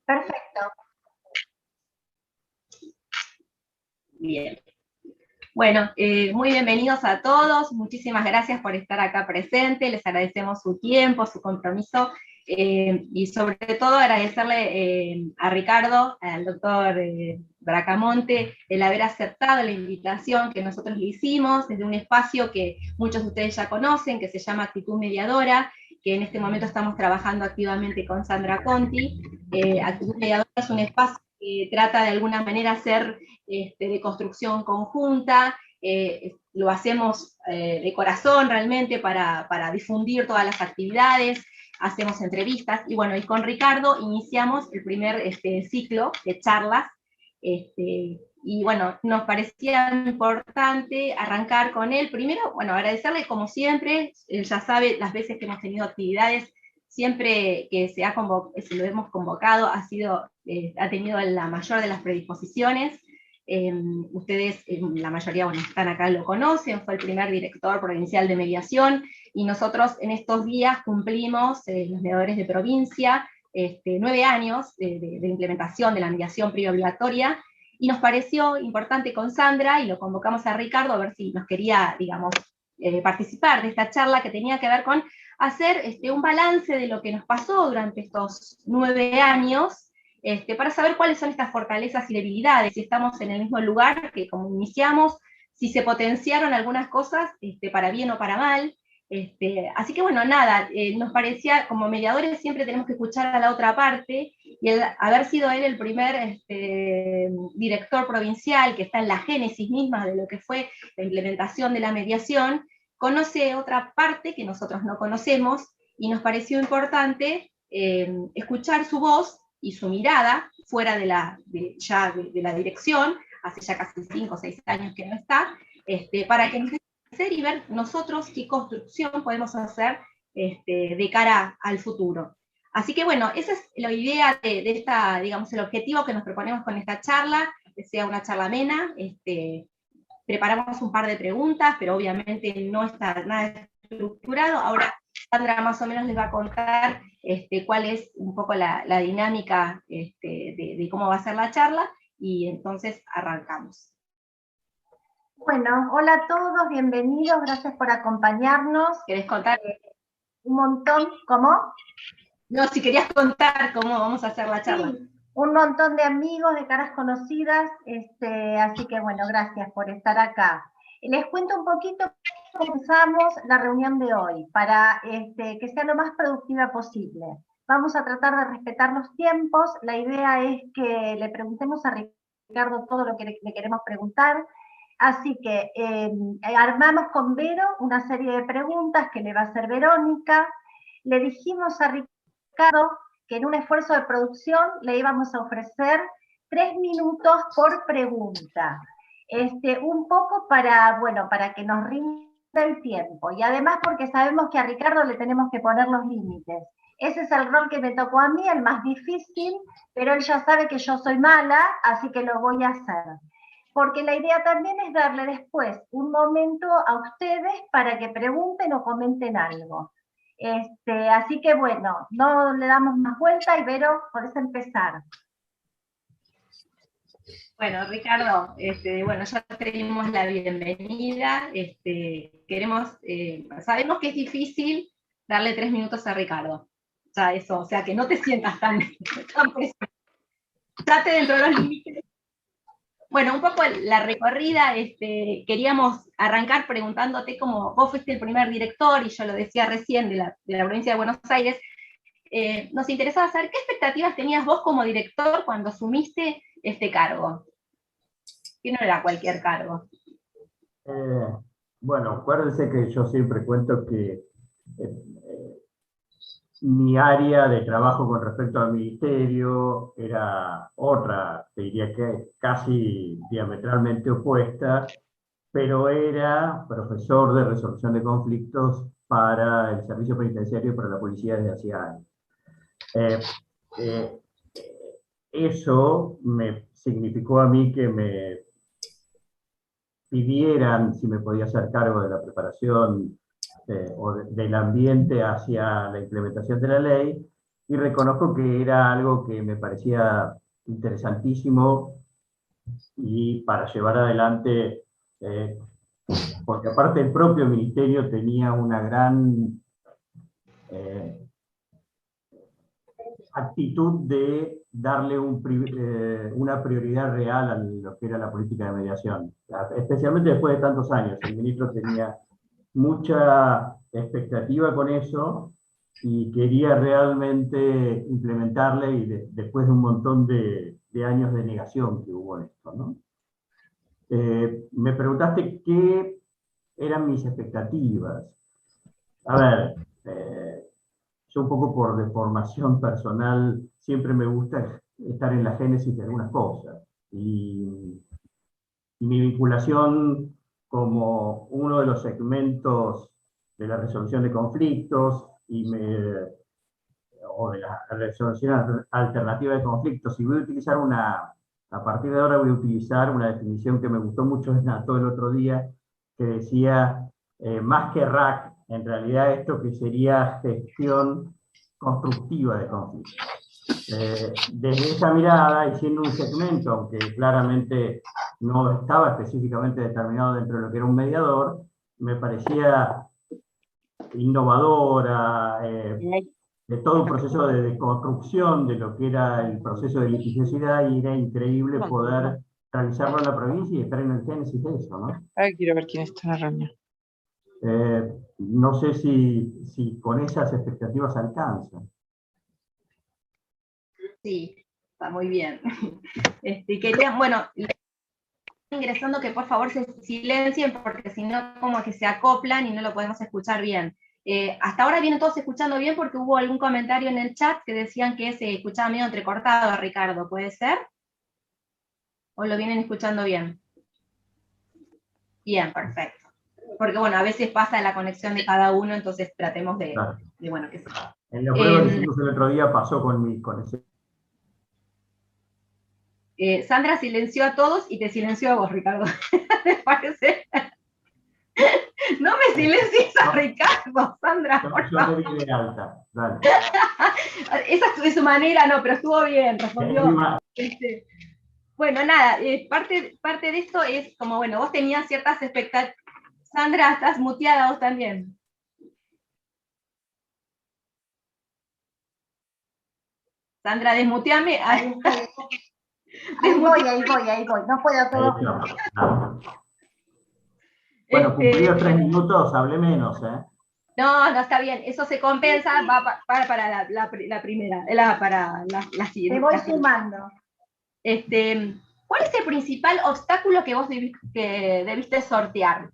Perfecto. Bien. Bueno, muy bienvenidos a todos, muchísimas gracias por estar acá presente, les agradecemos su tiempo, su compromiso, y sobre todo agradecerle a Ricardo, al doctor Bracamonte, el haber aceptado la invitación que nosotros le hicimos desde un espacio que muchos de ustedes ya conocen, que se llama Actitud Mediadora, que en este momento estamos trabajando activamente con Sandra Conti. Actitud Mediadora es un espacio que trata de alguna manera hacer de construcción conjunta, lo hacemos de corazón realmente para difundir todas las actividades, hacemos entrevistas, y bueno, y con Ricardo iniciamos el primer ciclo de charlas, y bueno, nos parecía importante arrancar con él. Primero, bueno, agradecerle como siempre, él ya sabe las veces que hemos tenido actividades, siempre que se lo hemos convocado, ha tenido la mayor de las predisposiciones. Ustedes, la mayoría, bueno, están acá, lo conocen, fue el primer director provincial de mediación, y nosotros en estos días cumplimos, los mediadores de provincia, 9 años de implementación de la mediación preobligatoria, y nos pareció importante con Sandra, y lo convocamos a Ricardo a ver si nos quería, digamos, participar de esta charla que tenía que ver con hacer un balance de lo que nos pasó durante estos 9 años, para saber cuáles son estas fortalezas y debilidades, si estamos en el mismo lugar que como iniciamos, si se potenciaron algunas cosas para bien o para mal. Así que bueno, nada, nos parecía, como mediadores siempre tenemos que escuchar a la otra parte, y haber sido él el primer director provincial que está en la génesis misma de lo que fue la implementación de la mediación, conoce otra parte que nosotros no conocemos, y nos pareció importante escuchar su voz y su mirada fuera de la dirección, hace ya casi 5 o 6 años que no está, para que nos dé hacer y ver nosotros qué construcción podemos hacer de cara al futuro. Así que bueno, esa es la idea de esta, digamos, el objetivo que nos proponemos con esta charla, que sea una charla amena. Preparamos un par de preguntas, pero obviamente no está nada estructurado. Ahora Sandra más o menos les va a contar cuál es un poco la dinámica de cómo va a ser la charla, y entonces arrancamos. Bueno, hola a todos, bienvenidos, gracias por acompañarnos. ¿Querés contar? Un montón, ¿cómo? No, si querías contar cómo vamos a hacer la charla. Sí, un montón de amigos, de caras conocidas, así que bueno, gracias por estar acá. Les cuento un poquito cómo comenzamos la reunión de hoy, para que sea lo más productiva posible. Vamos a tratar de respetar los tiempos, la idea es que le preguntemos a Ricardo todo lo que le queremos preguntar, así que armamos con Vero una serie de preguntas que le va a hacer Verónica. Le dijimos a Ricardo que en un esfuerzo de producción le íbamos a ofrecer 3 minutos por pregunta. Un poco para, bueno, para que nos rinda el tiempo, y además porque sabemos que a Ricardo le tenemos que poner los límites. Ese es el rol que me tocó a mí, el más difícil, pero él ya sabe que yo soy mala, así que lo voy a hacer. Porque la idea también es darle después un momento a ustedes para que pregunten o comenten algo. Así que bueno, no le damos más vuelta, y Vero, podés empezar. Bueno, Ricardo, bueno, ya te dimos la bienvenida. Sabemos que es difícil darle 3 minutos a Ricardo. Ya eso, o sea, que no te sientas tan pesado. Trate dentro de los límites. Bueno, un poco la recorrida, queríamos arrancar preguntándote cómo vos fuiste el primer director, y yo lo decía recién, de la provincia de Buenos Aires. Nos interesaba saber qué expectativas tenías vos como director cuando asumiste este cargo, que no era cualquier cargo. Bueno, acuérdense que yo siempre cuento que mi área de trabajo con respecto al ministerio era otra, te diría que casi diametralmente opuesta, pero era profesor de resolución de conflictos para el servicio penitenciario y para la policía desde hacía años. Eso me significó a mí que me pidieran si me podía hacer cargo de la preparación o del ambiente hacia la implementación de la ley, y reconozco que era algo que me parecía interesantísimo y para llevar adelante, eh, porque aparte el propio ministerio tenía una gran actitud de darle una prioridad real a lo que era la política de mediación. Especialmente después de tantos años, el ministro tenía mucha expectativa con eso y quería realmente implementarla y después de un montón de años de negación que hubo en esto, ¿no? Me preguntaste qué eran mis expectativas. A ver, yo un poco por deformación personal siempre me gusta estar en la génesis de algunas cosas. Y mi vinculación como uno de los segmentos de la resolución de conflictos o de la resolución alternativa de conflictos, y voy a utilizar a partir de ahora voy a utilizar una definición que me gustó mucho de Nato el otro día, que decía, más que RAC, en realidad esto que sería gestión constructiva de conflictos. Desde esa mirada, y siendo un segmento, aunque claramente no estaba específicamente determinado dentro de lo que era un mediador, me parecía innovadora, de todo un proceso de construcción de lo que era el proceso de litigiosidad, y era increíble poder realizarlo en la provincia y estar en el génesis de eso, ¿no? Ay, quiero ver quién está en la reunión. No sé si con esas expectativas alcanzan. Sí, está muy bien. Bueno, ingresando que por favor se silencien, porque si no como que se acoplan y no lo podemos escuchar bien. Hasta ahora vienen todos escuchando bien porque hubo algún comentario en el chat que decían que se escuchaba medio entrecortado, Ricardo, ¿puede ser? ¿O lo vienen escuchando bien? Bien, perfecto. Porque bueno, a veces pasa la conexión de cada uno, entonces tratemos de bueno, que sea. En la prueba que hicimos el otro día pasó con mi conexión. Sandra silenció a todos y te silenció a vos, Ricardo. ¿Te parece? No me silencies a Ricardo, Sandra, por favor. Yo me di de alta, dale. Esa es su manera, no, pero estuvo bien, respondió. Bueno, nada, parte de esto es como, bueno, vos tenías ciertas expectativas. Sandra, estás muteada vos también. Sandra, desmuteame. Ahí voy. No puedo todo. Bueno, cumplidos 3 minutos, hablé menos, ¿eh? No, está bien, eso se compensa, va para la primera, para la siguiente. Te voy sumando. ¿Cuál es el principal obstáculo que vos debiste sortear?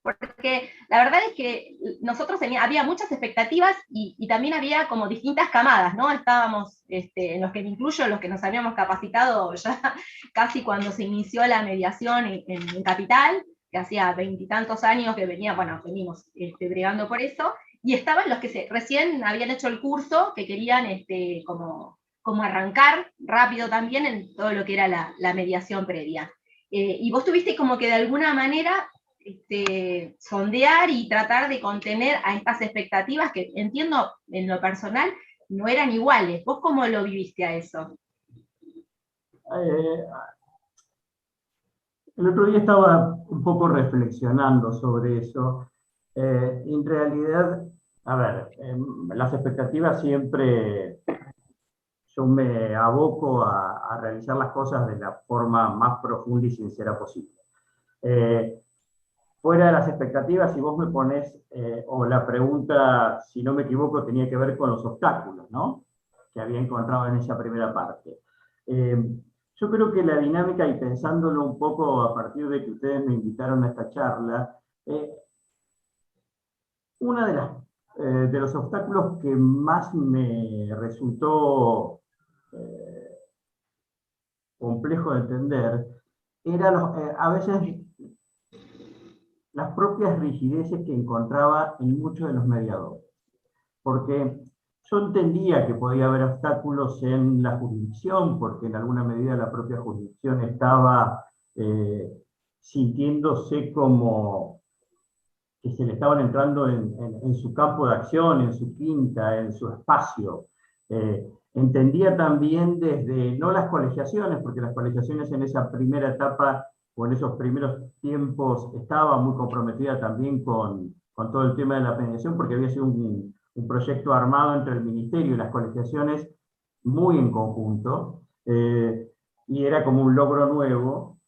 Porque la verdad es que nosotros había muchas expectativas y también había como distintas camadas, ¿no? Estábamos, en los que me incluyo, los que nos habíamos capacitado ya casi cuando se inició la mediación en Capital, que hacía 20 y tantos años que venimos bregando por eso, y estaban los que recién habían hecho el curso, que querían como arrancar rápido también en todo lo que era la mediación previa. Y vos tuviste como que de alguna manera sondear y tratar de contener a estas expectativas que entiendo en lo personal no eran iguales. ¿Vos cómo lo viviste a eso? El otro día estaba un poco reflexionando sobre eso. En realidad, a ver, las expectativas siempre, yo me aboco a realizar las cosas de la forma más profunda y sincera posible. Fuera de las expectativas, si vos me ponés, o la pregunta, si no me equivoco, tenía que ver con los obstáculos, ¿no? Que había encontrado en esa primera parte. Yo creo que la dinámica, y pensándolo un poco a partir de que ustedes me invitaron a esta charla, uno de los obstáculos que más me resultó complejo de entender era a veces las propias rigideces que encontraba en muchos de los mediadores. Porque yo entendía que podía haber obstáculos en la jurisdicción, porque en alguna medida la propia jurisdicción estaba sintiéndose como que se le estaban entrando en su campo de acción, en su quinta, en su espacio. Entendía también desde, no las colegiaciones, porque las colegiaciones en esa primera etapa o en esos primeros tiempos estaba muy comprometida también con todo el tema de la mediación, porque había sido un proyecto armado entre el Ministerio y las colegiaciones muy en conjunto, y era como un logro nuevo,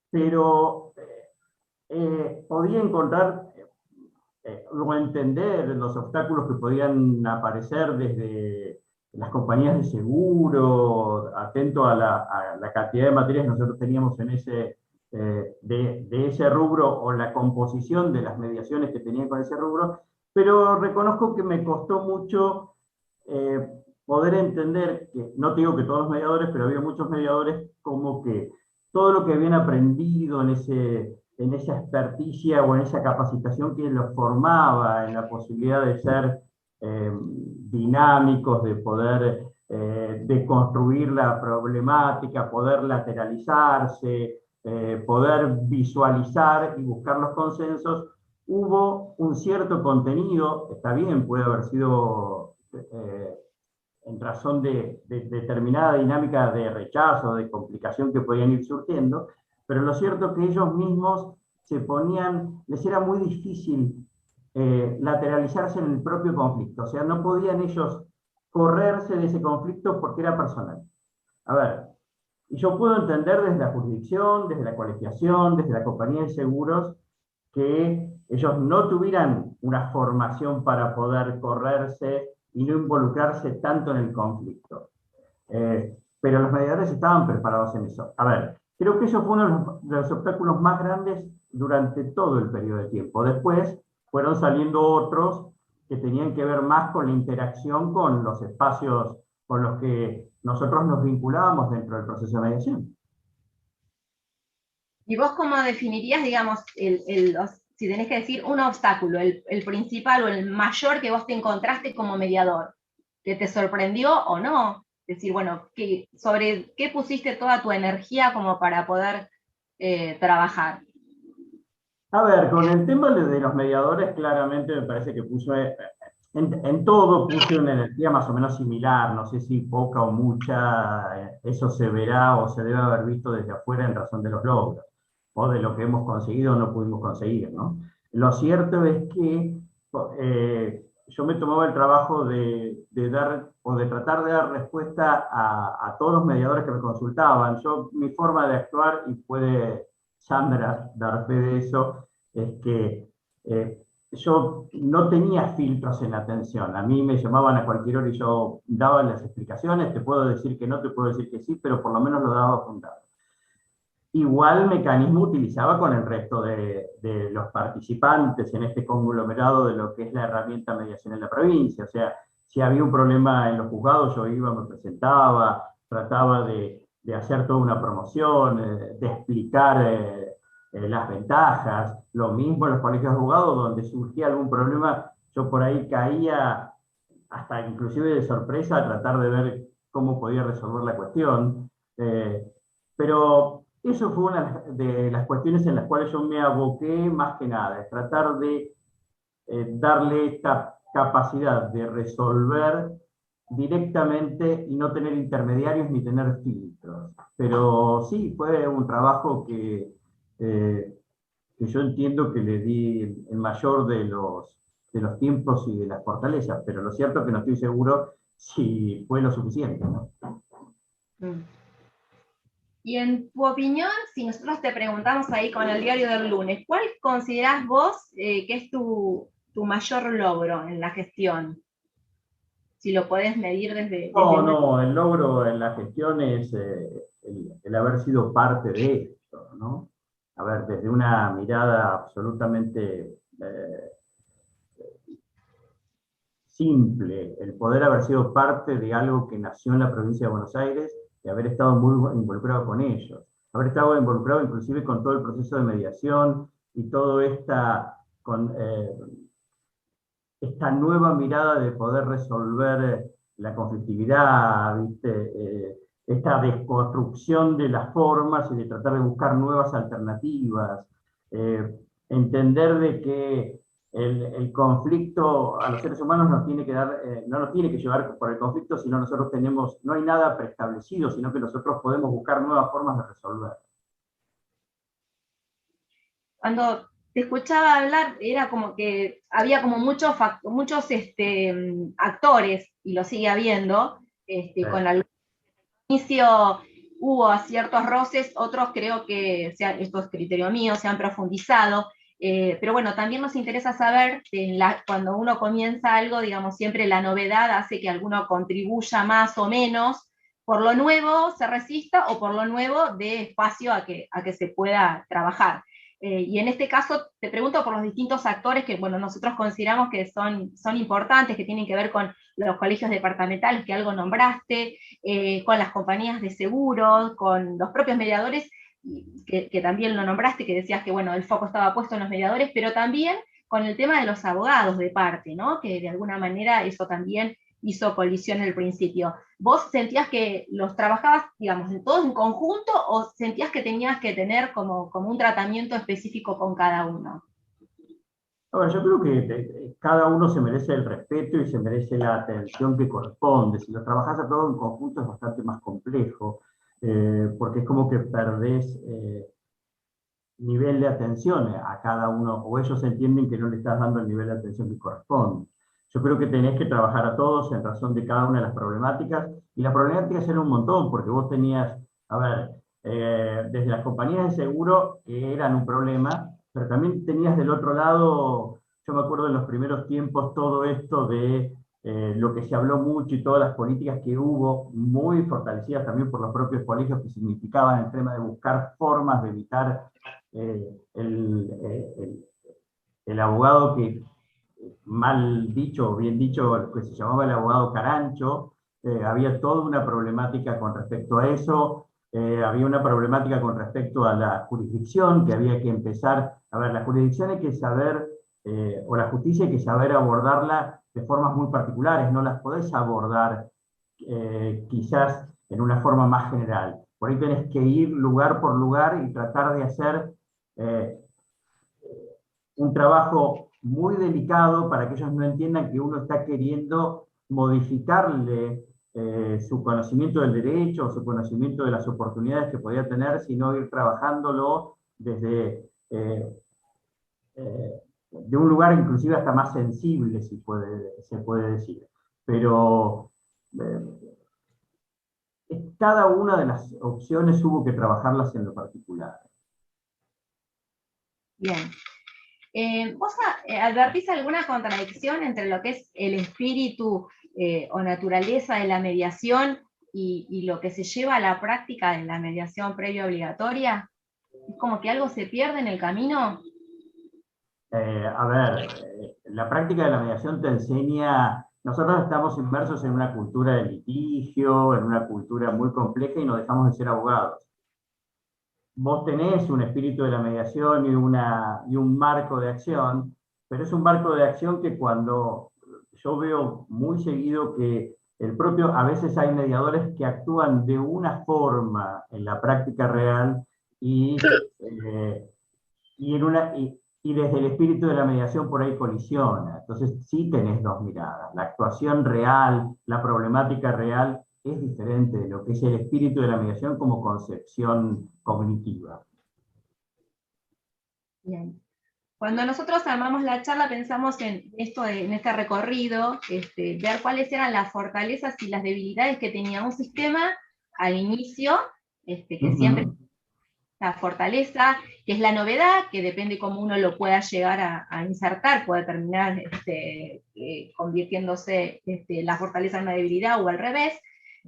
pero podía encontrar o entender los obstáculos que podían aparecer desde las compañías de seguro, atento a la cantidad de materias que nosotros teníamos en de ese rubro, o la composición de las mediaciones que tenían con ese rubro, pero reconozco que me costó mucho poder entender que, no te digo que todos los mediadores, pero había muchos mediadores como que todo lo que habían aprendido en esa experticia o en esa capacitación que los formaba en la posibilidad de ser dinámicos, de poder deconstruir la problemática, poder lateralizarse, poder visualizar y buscar los consensos. Hubo un cierto contenido, está bien, puede haber sido en razón de determinada dinámica de rechazo, de complicación que podían ir surgiendo, pero lo cierto es que ellos mismos les era muy difícil lateralizarse en el propio conflicto, o sea, no podían ellos correrse de ese conflicto porque era personal. A ver, y yo puedo entender desde la jurisdicción, desde la colegiación, desde la compañía de seguros, que ellos no tuvieran una formación para poder correrse y no involucrarse tanto en el conflicto. Pero los mediadores estaban preparados en eso. A ver, creo que eso fue uno de los obstáculos más grandes durante todo el periodo de tiempo. Después fueron saliendo otros que tenían que ver más con la interacción con los espacios con los que nosotros nos vinculábamos dentro del proceso de mediación. ¿Y vos cómo definirías, digamos, si tenés que decir un obstáculo, el principal o el mayor que vos te encontraste como mediador, que te sorprendió o no? Es decir, bueno, ¿sobre qué pusiste toda tu energía como para poder trabajar? A ver, con el tema de los mediadores, claramente me parece que en todo puse una energía más o menos similar, no sé si poca o mucha, eso se verá o se debe haber visto desde afuera en razón de los logros, o de lo que hemos conseguido o no pudimos conseguir, ¿no? Lo cierto es que yo me tomaba el trabajo de dar, o de tratar de dar respuesta a todos los mediadores que me consultaban. Mi forma de actuar, y puede Sandra dar fe de eso, es que yo no tenía filtros en la atención. A mí me llamaban a cualquier hora y yo daba las explicaciones, te puedo decir que no, te puedo decir que sí, pero por lo menos lo daba fundado. Igual mecanismo utilizaba con el resto de los participantes en este conglomerado de lo que es la herramienta mediación en la provincia. O sea, si había un problema en los juzgados, yo iba, me presentaba, trataba de hacer toda una promoción, de explicar las ventajas. Lo mismo en los colegios de abogados, donde surgía algún problema, yo por ahí caía, hasta inclusive de sorpresa, a tratar de ver cómo podía resolver la cuestión. Pero eso fue una de las cuestiones en las cuales yo me aboqué más que nada, es tratar de darle esta capacidad de resolver directamente y no tener intermediarios ni tener filtros. Pero sí, fue un trabajo que yo entiendo que le di el mayor de los tiempos y de las fortalezas, pero lo cierto es que no estoy seguro si fue lo suficiente, ¿no? Y en tu opinión, si nosotros te preguntamos ahí con el diario del lunes, ¿cuál considerás vos que es tu mayor logro en la gestión? Si lo podés medir desde... No, el logro en la gestión es el haber sido parte de esto, ¿no? A ver, desde una mirada absolutamente simple, el poder haber sido parte de algo que nació en la provincia de Buenos Aires y haber estado muy involucrado con ellos. Haber estado involucrado inclusive con todo el proceso de mediación y toda esta nueva mirada de poder resolver la conflictividad, ¿viste? Esta desconstrucción de las formas y de tratar de buscar nuevas alternativas, entender de que el conflicto a los seres humanos nos tiene que dar, no nos tiene que llevar por el conflicto, sino nosotros tenemos, no hay nada preestablecido, sino que nosotros podemos buscar nuevas formas de resolver. Cuando te escuchaba hablar, era como que había como muchos actores, y lo sigue habiendo, con algún inicio hubo ciertos roces, otros creo que, esto es criterio mío, se han profundizado, pero bueno, también nos interesa saber, cuando uno comienza algo, digamos, siempre la novedad hace que alguno contribuya más o menos, por lo nuevo se resista, o por lo nuevo dé espacio a que se pueda trabajar. Y en este caso te pregunto por los distintos actores que, bueno, nosotros consideramos que son importantes, que tienen que ver con los colegios departamentales, que algo nombraste, con las compañías de seguros, con los propios mediadores, que también lo nombraste, que decías que, bueno, el foco estaba puesto en los mediadores, pero también con el tema de los abogados de parte, ¿no? Que de alguna manera eso también hizo colisión al principio. ¿Vos sentías que los trabajabas, digamos, todos en conjunto, o sentías que tenías que tener como un tratamiento específico con cada uno? Ahora, yo creo que cada uno se merece el respeto y se merece la atención que corresponde. Si lo trabajás a todos en conjunto es bastante más complejo, porque es como que perdés nivel de atención a cada uno, o ellos entienden que no le estás dando el nivel de atención que corresponde. Yo creo que tenés que trabajar a todos en razón de cada una de las problemáticas, y las problemáticas eran un montón, porque vos tenías, a ver, desde las compañías de seguro, que eran un problema, pero también tenías del otro lado, yo me acuerdo en los primeros tiempos, todo esto de lo que se habló mucho y todas las políticas que hubo, muy fortalecidas también por los propios colegios, que significaban el tema de buscar formas de evitar el abogado que, mal dicho o bien dicho, que se llamaba el abogado carancho. Había toda una problemática con respecto a eso, había una problemática con respecto a la jurisdicción, que había que empezar, a ver, la jurisdicción hay que saber, o la justicia hay que saber abordarla de formas muy particulares, no las podés abordar quizás en una forma más general. Por ahí tenés que ir lugar por lugar y tratar de hacer un trabajo muy delicado para que ellos no entiendan que uno está queriendo modificarle su conocimiento del derecho, su conocimiento de las oportunidades que podía tener, sino ir trabajándolo desde de un lugar inclusive hasta más sensible, si se puede decir. Pero cada una de las opciones hubo que trabajarlas en lo particular. Bien. ¿Vos advertís alguna contradicción entre lo que es el espíritu o naturaleza de la mediación y lo que se lleva a la práctica de la mediación previa obligatoria? ¿Es como que algo se pierde en el camino? A ver, la práctica de la mediación te enseña, nosotros estamos inmersos en una cultura de litigio, en una cultura muy compleja, y no dejamos de ser abogados. Vos tenés un espíritu de la mediación y un marco de acción, pero es un marco de acción que cuando yo veo muy seguido que a veces hay mediadores que actúan de una forma en la práctica real y desde el espíritu de la mediación por ahí colisiona. Entonces sí tenés dos miradas. La actuación real, la problemática real, es diferente de lo que es el espíritu de la mediación como concepción cognitiva. Bien. Cuando nosotros armamos la charla pensamos en esto, en este recorrido, ver cuáles eran las fortalezas y las debilidades que tenía un sistema al inicio, que siempre la fortaleza, que es la novedad, que depende cómo uno lo pueda llegar a insertar, puede terminar convirtiéndose la fortaleza en una debilidad o al revés.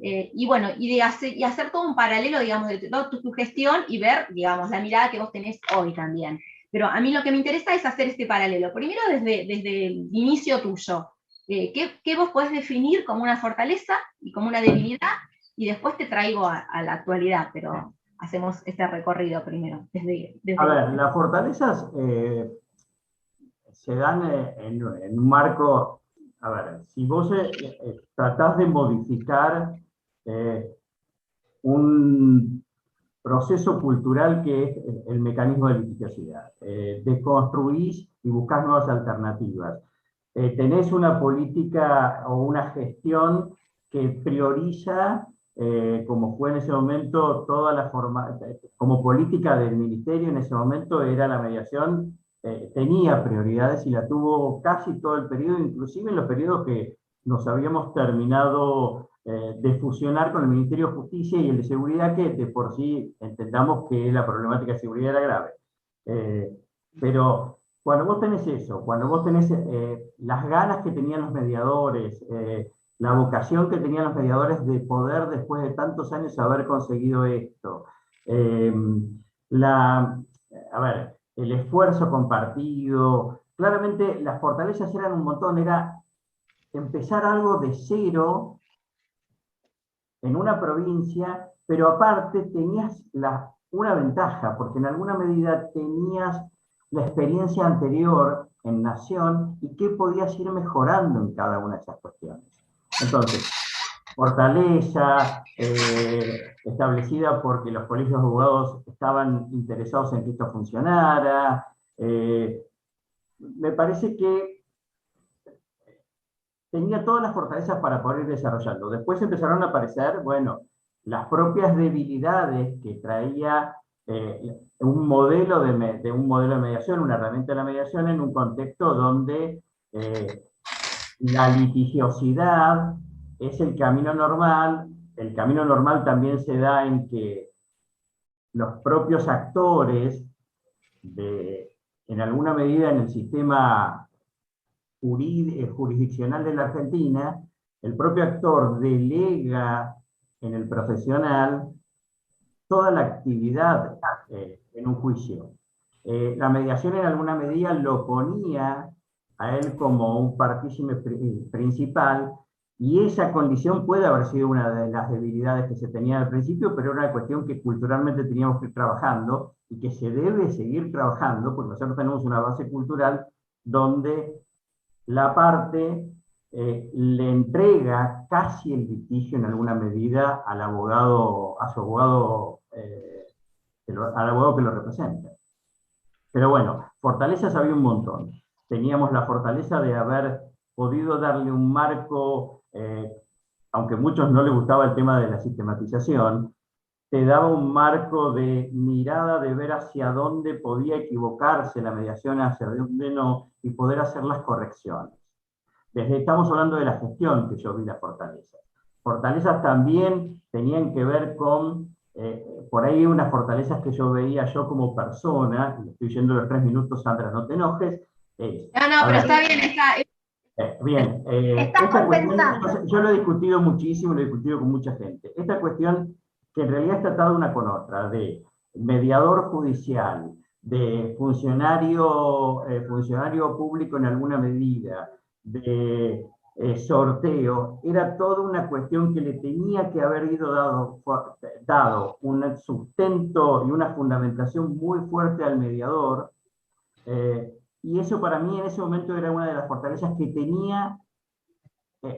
Y bueno, y hacer todo un paralelo, digamos, de toda tu gestión y ver, digamos, la mirada que vos tenés hoy también. Pero a mí lo que me interesa es hacer este paralelo. Primero desde el inicio tuyo. ¿Qué vos podés definir como una fortaleza y como una debilidad? Y después te traigo a la actualidad, pero hacemos este recorrido primero. A ver, las fortalezas se dan en un marco. A ver, si vos tratás de modificar un proceso cultural que es el mecanismo de litigiosidad. Desconstruís y buscás nuevas alternativas. Tenés una política o una gestión que prioriza, como fue en ese momento, toda la forma, como política del ministerio en ese momento era la mediación, tenía prioridades y la tuvo casi todo el periodo, inclusive en los periodos que nos habíamos terminado de fusionar con el Ministerio de Justicia y el de Seguridad, que de por sí entendamos que la problemática de seguridad era grave. Pero cuando vos tenés eso, cuando vos tenés las ganas que tenían los mediadores, la vocación que tenían los mediadores de poder después de tantos años haber conseguido esto, a ver, el esfuerzo compartido, claramente las fortalezas eran un montón, era empezar algo de cero en una provincia, pero aparte tenías una ventaja, porque en alguna medida tenías la experiencia anterior en Nación y qué podías ir mejorando en cada una de esas cuestiones. Entonces, fortaleza establecida porque los colegios de abogados estaban interesados en que esto funcionara. Me parece que tenía todas las fortalezas para poder ir desarrollando. Después empezaron a aparecer, bueno, las propias debilidades que traía un modelo de mediación, una herramienta de la mediación en un contexto donde la litigiosidad es el camino normal. El camino normal también se da en que los propios actores, en alguna medida en el sistema jurisdiccional de la Argentina, el propio actor delega en el profesional toda la actividad en un juicio. La mediación en alguna medida lo ponía a él como un partícipe principal, y esa condición puede haber sido una de las debilidades que se tenía al principio, pero era una cuestión que culturalmente teníamos que ir trabajando y que se debe seguir trabajando, porque nosotros tenemos una base cultural donde la parte le entrega casi el litigio en alguna medida al abogado, a su abogado, al abogado que lo representa. Pero bueno, fortalezas había un montón. Teníamos la fortaleza de haber podido darle un marco, aunque a muchos no les gustaba el tema de la sistematización, te daba un marco de mirada, de ver hacia dónde podía equivocarse la mediación, hacia dónde no, y poder hacer las correcciones. Estamos hablando de la gestión que yo vi las fortalezas. Fortalezas también tenían que ver con, por ahí unas fortalezas que yo veía yo como persona, y estoy yendo los 3 minutos, Sandra, no te enojes. No, pero está bien, bien, está compensando. Yo lo he discutido muchísimo, lo he discutido con mucha gente. Esta cuestión que en realidad está atada una con otra, de mediador judicial, de funcionario público en alguna medida, de sorteo, era toda una cuestión que le tenía que haber ido dado un sustento y una fundamentación muy fuerte al mediador, y eso para mí en ese momento era una de las fortalezas que tenía,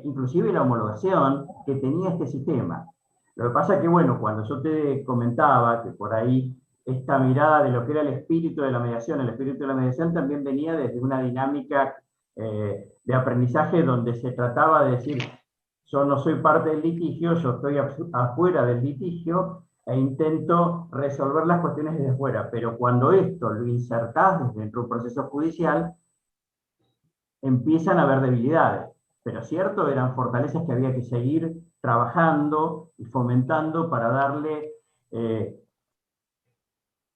inclusive la homologación, que tenía este sistema. Lo que pasa es que, bueno, cuando yo te comentaba que por ahí esta mirada de lo que era el espíritu de la mediación también venía desde una dinámica de aprendizaje donde se trataba de decir, yo no soy parte del litigio, yo estoy afuera del litigio e intento resolver las cuestiones desde afuera, pero cuando esto lo insertás dentro de un proceso judicial, empiezan a haber debilidades. Pero cierto, eran fortalezas que había que seguir trabajando y fomentando para darle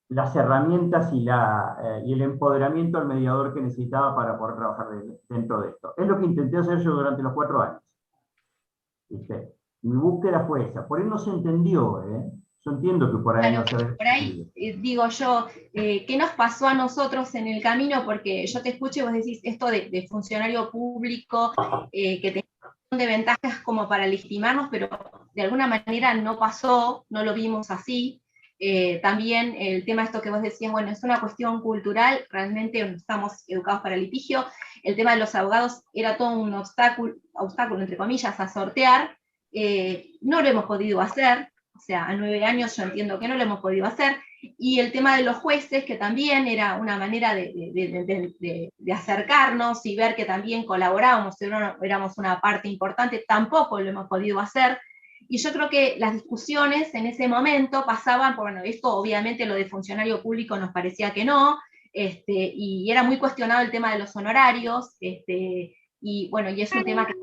las herramientas y el empoderamiento al mediador que necesitaba para poder trabajar dentro de esto. Es lo que intenté hacer yo durante los 4 años. ¿Viste? Mi búsqueda fue esa. Por ahí no se entendió, Yo entiendo que por ahí claro, no se por ahí digo yo, ¿qué nos pasó a nosotros en el camino? Porque yo te escucho y vos decís esto de funcionario público, que tenía un montón de ventajas como para legitimarnos, pero de alguna manera no pasó, no lo vimos así. También el tema de esto que vos decías, bueno, es una cuestión cultural, realmente no estamos educados para el litigio. El tema de los abogados era todo un obstáculo entre comillas, a sortear. No lo hemos podido hacer. o sea, a 9 años yo entiendo que no lo hemos podido hacer, y el tema de los jueces, que también era una manera de acercarnos y ver que también colaborábamos, éramos una parte importante, tampoco lo hemos podido hacer, y yo creo que las discusiones en ese momento pasaban por, bueno, esto obviamente lo de funcionario público nos parecía que no, y era muy cuestionado el tema de los honorarios, y bueno, y es un tema que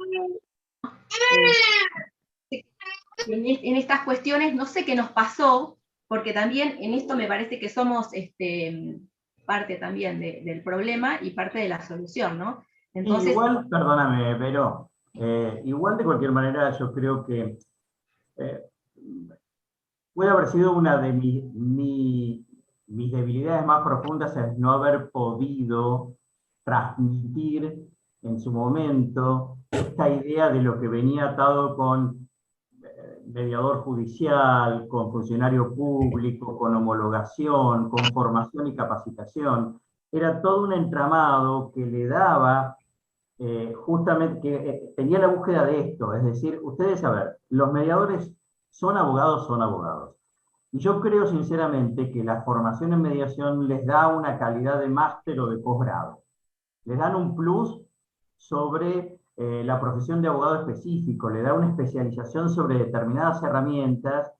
en estas cuestiones no sé qué nos pasó, porque también en esto me parece que somos parte también del problema y parte de la solución, ¿no? Entonces, igual, perdóname, pero igual de cualquier manera yo creo que puede haber sido una de mis debilidades más profundas, es no haber podido transmitir en su momento esta idea de lo que venía atado con mediador judicial, con funcionario público, con homologación, con formación y capacitación. Era todo un entramado que le daba justamente, que tenía la búsqueda de esto, es decir, ustedes, a ver, los mediadores son abogados. Y yo creo sinceramente que la formación en mediación les da una calidad de máster o de posgrado. Les dan un plus sobre la profesión de abogado específico, le da una especialización sobre determinadas herramientas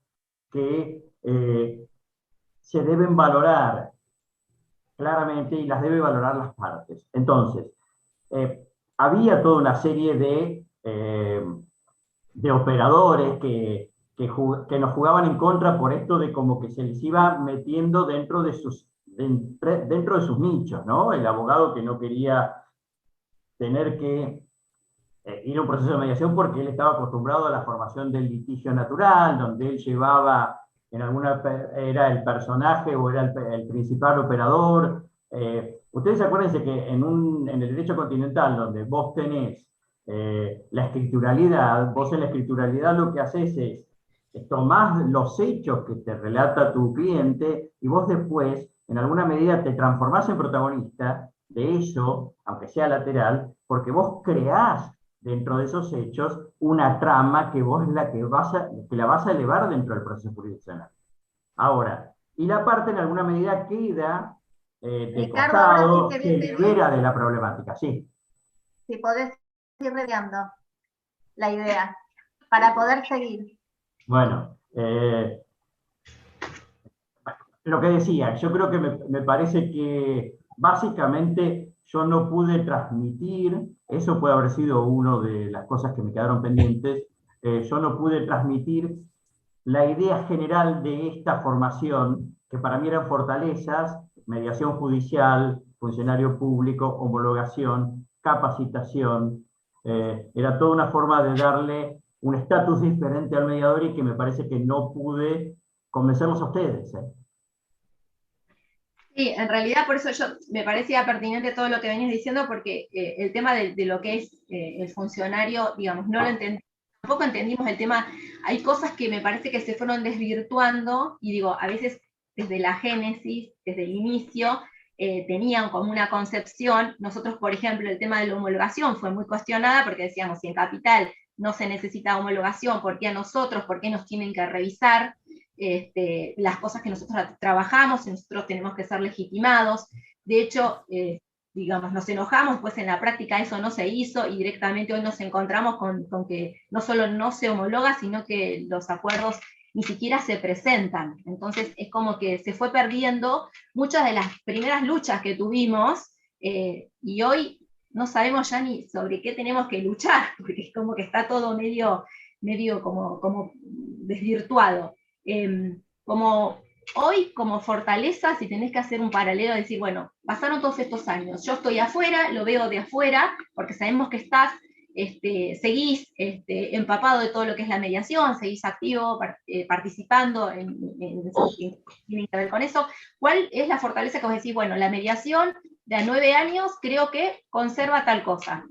que se deben valorar claramente y las debe valorar las partes. Entonces, había toda una serie de operadores que nos jugaban en contra por esto de como que se les iba metiendo dentro de sus nichos, ¿no? El abogado que no quería tener que ir a un proceso de mediación porque él estaba acostumbrado a la formación del litigio natural, donde él llevaba, era el personaje o era el principal operador. Ustedes acuérdense que en el derecho continental, donde vos tenés la escrituralidad, vos en la escrituralidad lo que haces es tomás los hechos que te relata tu cliente y vos después, en alguna medida, te transformás en protagonista de eso, aunque sea lateral, porque vos creás dentro de esos hechos una trama que vos es la que la vas a elevar dentro del proceso jurisdiccional. Ahora, y la parte en alguna medida queda de costado, sí se libera de la problemática, sí. Si podés ir redondeando la idea, para poder seguir. Bueno, lo que decía, yo creo que me parece que básicamente yo no pude transmitir, eso puede haber sido una de las cosas que me quedaron pendientes, yo no pude transmitir la idea general de esta formación, que para mí eran fortalezas: mediación judicial, funcionario público, homologación, capacitación. Era toda una forma de darle un estatus diferente al mediador y que me parece que no pude convencerlos a ustedes. Sí, en realidad por eso me parecía pertinente todo lo que venías diciendo, porque el tema de lo que es el funcionario, digamos, no lo entendí, tampoco entendimos el tema, hay cosas que me parece que se fueron desvirtuando, y digo, a veces desde la génesis, desde el inicio, tenían como una concepción. Nosotros, por ejemplo, el tema de la homologación fue muy cuestionada, porque decíamos, si en Capital no se necesita homologación, ¿por qué a nosotros? ¿Por qué nos tienen que revisar las cosas que nosotros trabajamos y nosotros tenemos que ser legitimados? De hecho, digamos, nos enojamos, pues en la práctica eso no se hizo, y directamente hoy nos encontramos con que no solo no se homologa, sino que los acuerdos ni siquiera se presentan. Entonces es como que se fue perdiendo muchas de las primeras luchas que tuvimos, y hoy no sabemos ya ni sobre qué tenemos que luchar, porque es como que está todo medio como desvirtuado. Como hoy, como fortaleza, si tenés que hacer un paralelo, decir, bueno, pasaron todos estos años, yo estoy afuera, lo veo de afuera, porque sabemos que estás, seguís empapado de todo lo que es la mediación, seguís activo, participando en tiene que ver con eso. ¿Cuál es la fortaleza que vos decís? Bueno, la mediación de a 9 años creo que conserva tal cosa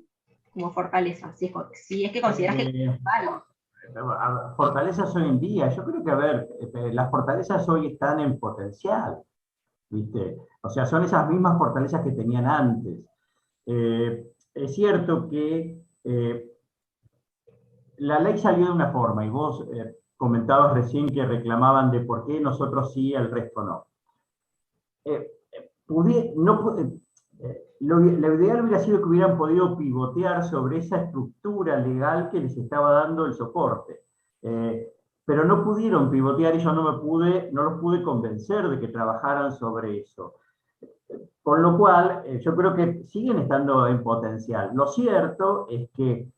como fortaleza, si es que consideras que es algo. Fortalezas hoy en día, yo creo que, a ver, las fortalezas hoy están en potencial, ¿viste? O sea, son esas mismas fortalezas que tenían antes. Es cierto que la ley salió de una forma, y vos comentabas recién que reclamaban de por qué nosotros sí, el resto no. Lo ideal hubiera sido que hubieran podido pivotear sobre esa estructura legal que les estaba dando el soporte. Pero no pudieron pivotear y yo no los pude convencer de que trabajaran sobre eso. Con lo cual, yo creo que siguen estando en potencial. Lo cierto es que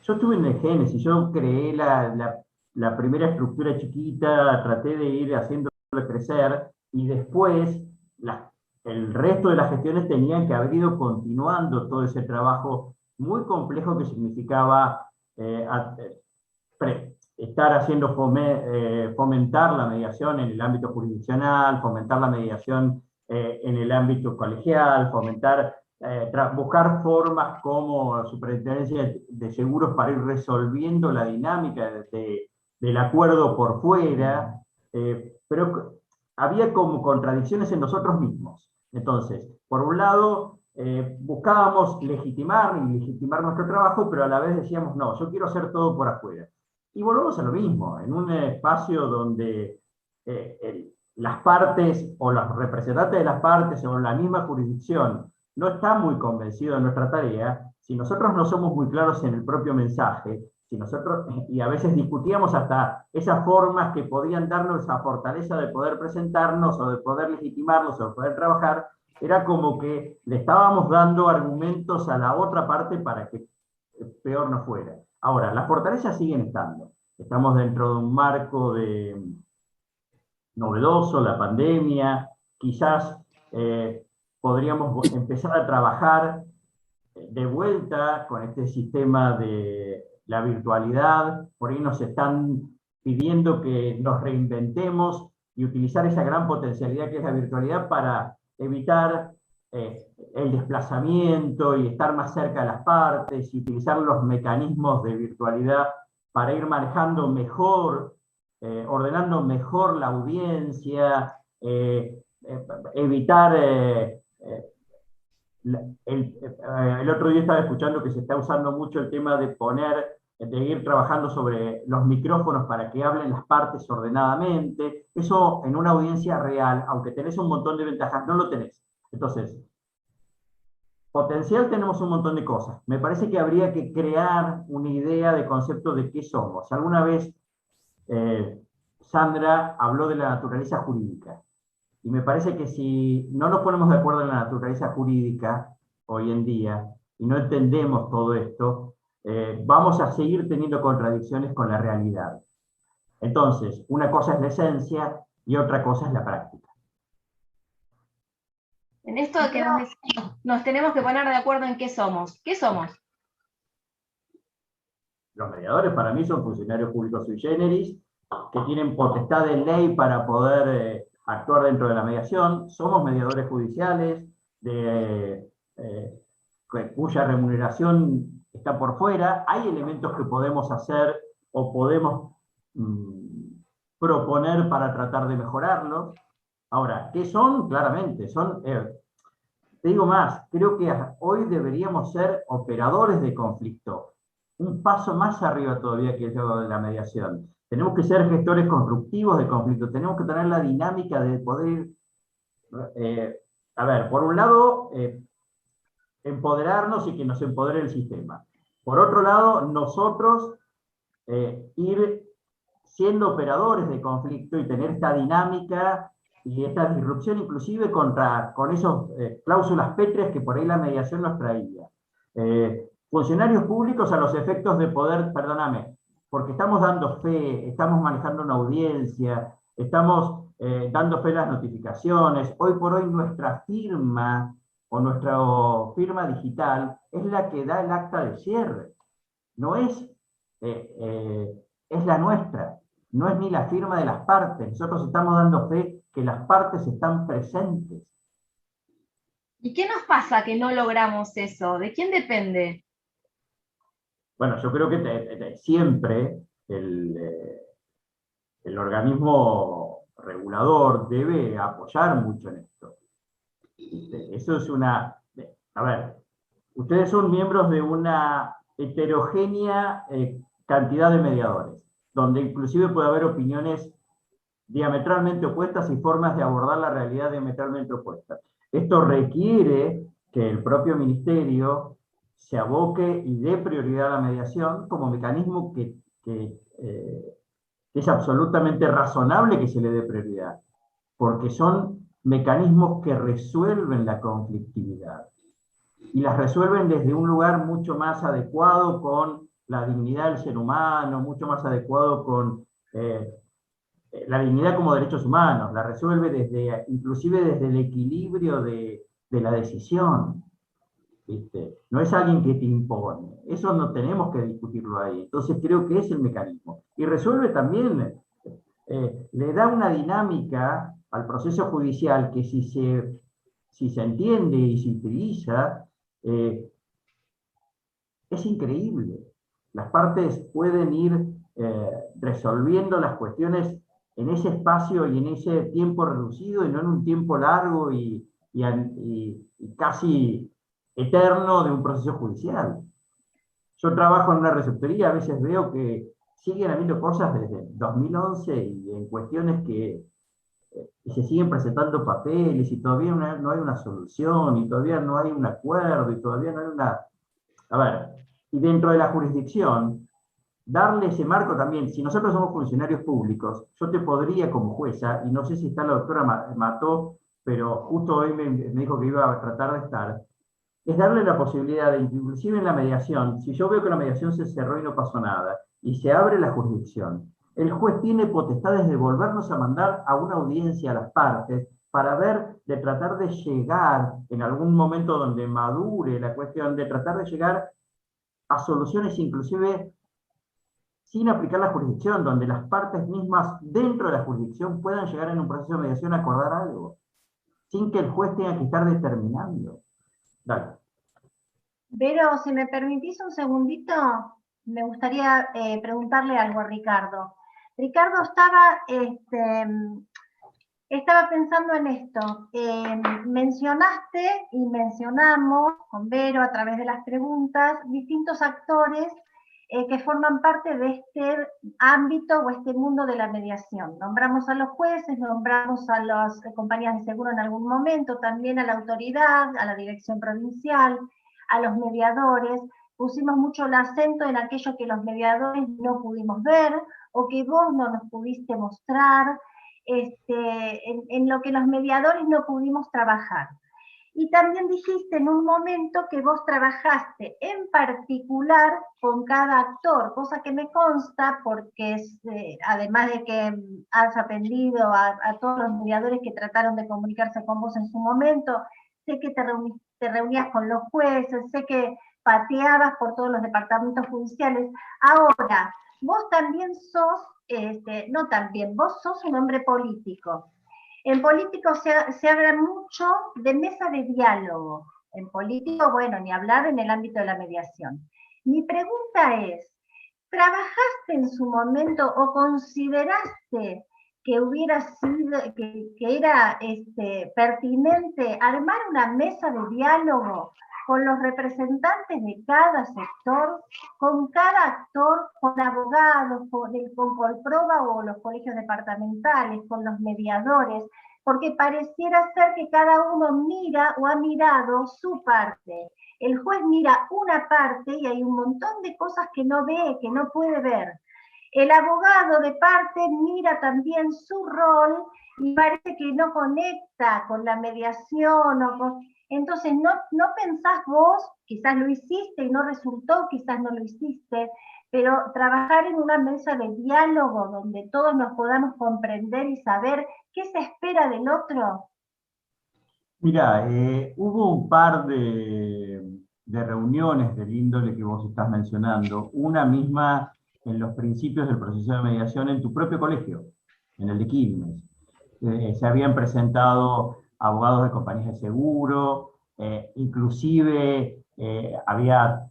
yo estuve en el Génesis, yo creé la primera estructura chiquita, traté de ir haciéndolo crecer, y después el resto de las gestiones tenían que haber ido continuando todo ese trabajo muy complejo que significaba estar haciendo fomentar la mediación en el ámbito jurisdiccional, fomentar la mediación en el ámbito colegial, buscar formas como superintendencia de seguros para ir resolviendo la dinámica del acuerdo por fuera, pero había como contradicciones en nosotros mismos. Entonces, por un lado, buscábamos legitimar nuestro trabajo, pero a la vez decíamos, no, yo quiero hacer todo por afuera. Y volvemos a lo mismo, en un espacio donde las partes o los representantes de las partes o la misma jurisdicción no están muy convencidos de nuestra tarea, si nosotros no somos muy claros en el propio mensaje, y a veces discutíamos hasta esas formas que podían darnos esa fortaleza de poder presentarnos o de poder legitimarnos o de poder trabajar, era como que le estábamos dando argumentos a la otra parte para que peor no fuera. Ahora, las fortalezas siguen estando. Estamos dentro de un marco novedoso, la pandemia, quizás podríamos empezar a trabajar de vuelta con este sistema de la virtualidad. Por ahí nos están pidiendo que nos reinventemos y utilizar esa gran potencialidad que es la virtualidad para evitar el desplazamiento y estar más cerca de las partes, y utilizar los mecanismos de virtualidad para ir manejando mejor, ordenando mejor la audiencia, evitar... el otro día estaba escuchando que se está usando mucho el tema de ir trabajando sobre los micrófonos para que hablen las partes ordenadamente. Eso en una audiencia real, aunque tenés un montón de ventajas, no lo tenés. Entonces, potencial tenemos un montón de cosas. Me parece que habría que crear una idea de concepto de qué somos. Alguna vez Sandra habló de la naturaleza jurídica. Y me parece que si no nos ponemos de acuerdo en la naturaleza jurídica hoy en día, y no entendemos todo esto, vamos a seguir teniendo contradicciones con la realidad. Entonces, una cosa es la esencia y otra cosa es la práctica. En esto que nos tenemos que poner de acuerdo en qué somos. ¿Qué somos? Los mediadores para mí son funcionarios públicos sui generis, que tienen potestad de ley para poder actuar dentro de la mediación. Somos mediadores judiciales, cuya remuneración está por fuera. Hay elementos que podemos hacer o podemos proponer para tratar de mejorarlos. Ahora, ¿qué son? Claramente, te digo más, creo que hoy deberíamos ser operadores de conflicto, un paso más arriba todavía que el de la mediación. Tenemos que ser gestores constructivos de conflicto, tenemos que tener la dinámica de poder, por un lado, empoderarnos y que nos empodere el sistema. Por otro lado, nosotros ir siendo operadores de conflicto y tener esta dinámica y esta disrupción inclusive con esas cláusulas pétreas que por ahí la mediación nos traía. Funcionarios públicos a los efectos de poder, perdóname, porque estamos dando fe, estamos manejando una audiencia, estamos dando fe a las notificaciones. Hoy por hoy nuestra firma o nuestra firma digital es la que da el acta de cierre. No es la nuestra, no es ni la firma de las partes. Nosotros estamos dando fe que las partes están presentes. ¿Y qué nos pasa que no logramos eso? ¿De quién depende? Bueno, yo creo que siempre el organismo regulador debe apoyar mucho en esto. Eso es a ver, ustedes son miembros de una heterogénea cantidad de mediadores. donde inclusive puede haber opiniones diametralmente opuestas y formas de abordar la realidad diametralmente opuestas. Esto requiere que el propio ministerio se aboque y dé prioridad a la mediación como mecanismo que es absolutamente razonable que se le dé prioridad, porque son mecanismos que resuelven la conflictividad, y las resuelven desde un lugar mucho más adecuado con la dignidad del ser humano, mucho más adecuado con la dignidad como derechos humanos, la resuelve desde, inclusive desde el equilibrio de la decisión. ¿Viste? No es alguien que te impone, eso no tenemos que discutirlo ahí, entonces creo que es el mecanismo. Y resuelve también, le da una dinámica al proceso judicial que si se entiende y se utiliza, es increíble. Las partes pueden ir resolviendo las cuestiones en ese espacio y en ese tiempo reducido, y no en un tiempo largo y casi eterno de un proceso judicial. Yo trabajo en una receptoría, a veces veo que siguen habiendo cosas desde 2011 y en cuestiones que se siguen presentando papeles y todavía no hay una solución, y todavía no hay un acuerdo, y todavía no hay una... A ver, y dentro de la jurisdicción, darle ese marco también. Si nosotros somos funcionarios públicos, yo te podría como jueza, y no sé si está la doctora Mató, pero justo hoy me dijo que iba a tratar de estar, es darle la posibilidad de, inclusive en la mediación, si yo veo que la mediación se cerró y no pasó nada, y se abre la jurisdicción, el juez tiene potestades de volvernos a mandar a una audiencia a las partes para ver, de tratar de llegar en algún momento donde madure la cuestión, de tratar de llegar a soluciones inclusive sin aplicar la jurisdicción, donde las partes mismas dentro de la jurisdicción puedan llegar en un proceso de mediación a acordar algo, sin que el juez tenga que estar determinando. Dale. Vero, si me permitís un segundito, me gustaría preguntarle algo a Ricardo. Ricardo estaba pensando en esto. Mencionaste y mencionamos con Vero a través de las preguntas distintos actores que forman parte de este ámbito o este mundo de la mediación. Nombramos a los jueces, nombramos a las compañías de seguro en algún momento, también a la autoridad, a la dirección provincial, a los mediadores. Pusimos mucho el acento en aquello que los mediadores no pudimos ver o que vos no nos pudiste mostrar, en lo que los mediadores no pudimos trabajar. Y también dijiste en un momento que vos trabajaste en particular con cada actor, cosa que me consta porque además de que has atendido a todos los mediadores que trataron de comunicarse con vos en su momento, sé que te reunías con los jueces, sé que pateabas por todos los departamentos judiciales. Ahora, vos también sos, vos sos un hombre político. En político se habla mucho de mesa de diálogo. En político, bueno, ni hablar en el ámbito de la mediación. Mi pregunta es, ¿trabajaste en su momento o consideraste que hubiera sido, que era pertinente armar una mesa de diálogo con los representantes de cada sector, con cada actor, con abogados, con Colproba o los colegios departamentales, con los mediadores, porque pareciera ser que cada uno mira o ha mirado su parte. El juez mira una parte y hay un montón de cosas que no ve, que no puede ver. El abogado de parte mira también su rol y parece que no conecta con la mediación o con... Entonces, no pensás vos, quizás lo hiciste y no resultó, quizás no lo hiciste, pero trabajar en una mesa de diálogo donde todos nos podamos comprender y saber qué se espera del otro. Mira, hubo un par de reuniones del índole que vos estás mencionando, una misma en los principios del proceso de mediación en tu propio colegio, en el de Quilmes. Se habían presentado abogados de compañías de seguro, inclusive había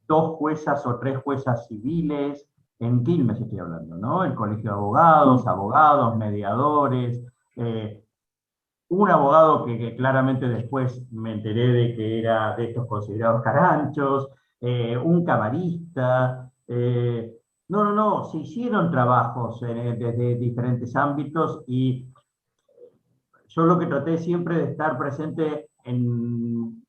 2 juezas o 3 juezas civiles, en Quilmes estoy hablando, ¿no? El colegio de abogados, mediadores, un abogado que claramente después me enteré de que era de estos considerados caranchos, un camarista, No, se hicieron trabajos desde diferentes ámbitos y yo lo que traté siempre de estar presente en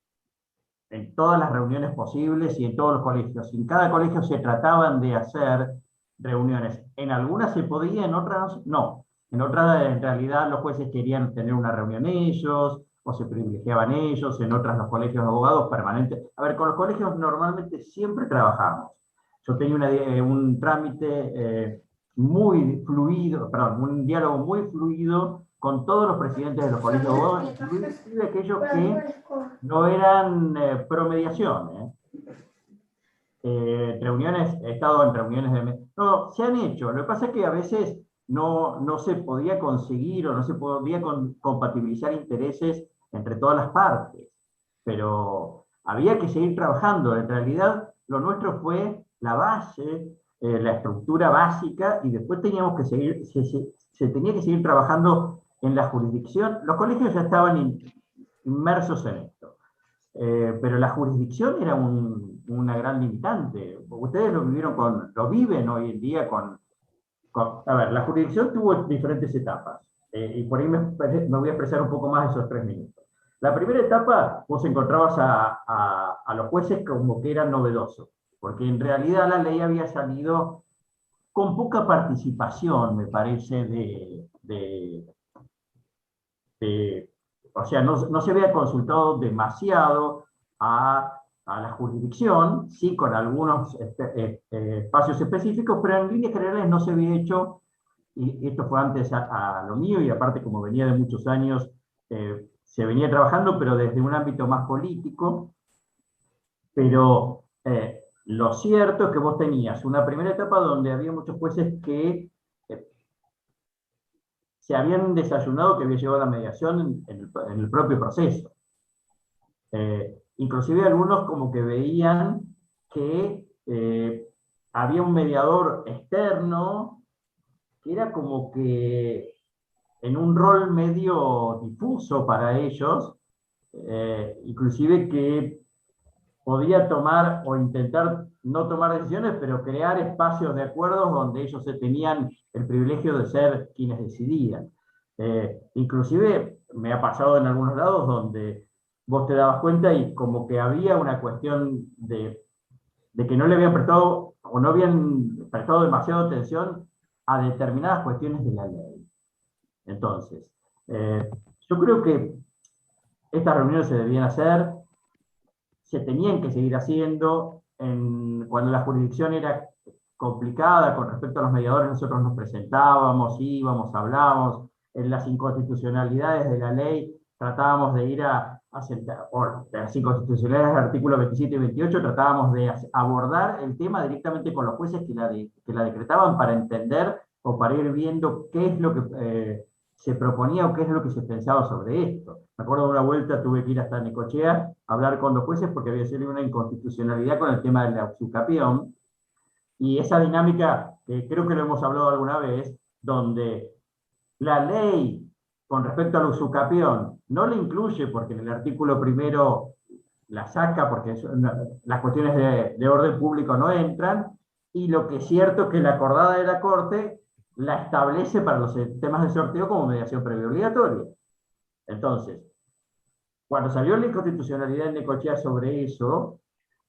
todas las reuniones posibles y en todos los colegios. En cada colegio se trataban de hacer reuniones. En algunas se podía, en otras no. En otras, en realidad, los jueces querían tener una reunión ellos, o se privilegiaban ellos, en otras los colegios de abogados permanentes. A ver, con los colegios normalmente siempre trabajamos. Yo tenía un trámite muy fluido, perdón, un diálogo muy fluido con todos los presidentes de los colegios de abogados, inclusive aquellos que no eran promediación. Reuniones, he estado en reuniones de... No, se han hecho. Lo que pasa es que a veces no se podía conseguir o no se podía compatibilizar intereses entre todas las partes. Pero había que seguir trabajando. En realidad, lo nuestro fue la base, la estructura básica, y después teníamos que seguir, se tenía que seguir trabajando en la jurisdicción. Los colegios ya estaban inmersos en esto. Pero la jurisdicción era una gran limitante. Ustedes lo viven hoy en día a ver, la jurisdicción tuvo diferentes etapas, y por ahí me voy a expresar un poco más esos 3 minutos. La primera etapa, vos encontrabas a los jueces como que eran novedosos, porque en realidad la ley había salido con poca participación, me parece, o sea, no se había consultado demasiado a la jurisdicción, sí con algunos espacios específicos, pero en líneas generales no se había hecho, y esto fue antes a lo mío, y aparte como venía de muchos años, se venía trabajando, pero desde un ámbito más político. Pero lo cierto es que vos tenías una primera etapa donde había muchos jueces que se habían desayunado que había llegado a la mediación en el propio proceso. Inclusive algunos como que veían que había un mediador externo que era como que en un rol medio difuso para ellos, inclusive que podía tomar o intentar no tomar decisiones, pero crear espacios de acuerdos donde ellos tenían el privilegio de ser quienes decidían. Inclusive me ha pasado en algunos lados donde vos te dabas cuenta y como que había una cuestión de que no le habían prestado o no habían prestado demasiada atención a determinadas cuestiones de la ley. Entonces, yo creo que estas reuniones se debían hacer, se tenían que seguir haciendo. Cuando la jurisdicción era complicada con respecto a los mediadores, nosotros nos presentábamos, íbamos, hablábamos. En las inconstitucionalidades de la ley tratábamos de ir a sentar, por las inconstitucionalidades del artículo 27 y 28, tratábamos de abordar el tema directamente con los jueces que la decretaban para entender o para ir viendo qué es lo que se proponía o qué es lo que se pensaba sobre esto. Me acuerdo de una vuelta, tuve que ir hasta Necochea a hablar con los jueces porque había sido una inconstitucionalidad con el tema de la usucapión, y esa dinámica, que creo que lo hemos hablado alguna vez, donde la ley con respecto a la usucapión no la incluye porque en el artículo primero la saca porque las cuestiones de orden público no entran, y lo que es cierto es que la acordada de la Corte la establece para los temas de sorteo como mediación previa obligatoria. Entonces, cuando salió la inconstitucionalidad en Necochea sobre eso,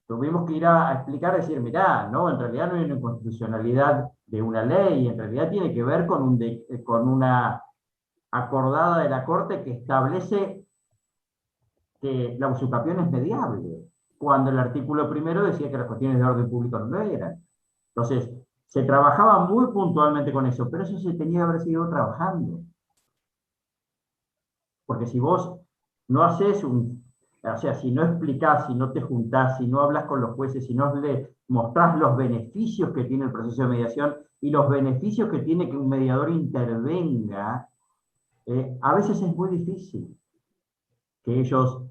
tuvimos que ir a explicar, decir, mirá, no, en realidad no hay una inconstitucionalidad de una ley, en realidad tiene que ver con una acordada de la Corte que establece que la usucapión es mediable, cuando el artículo primero decía que las cuestiones de orden público no lo eran. Entonces, se trabajaba muy puntualmente con eso, pero eso se tenía que haber seguido trabajando. Porque si vos no haces o sea, si no explicás, si no te juntás, si no hablas con los jueces, si no le mostrás los beneficios que tiene el proceso de mediación y los beneficios que tiene que un mediador intervenga, a veces es muy difícil que ellos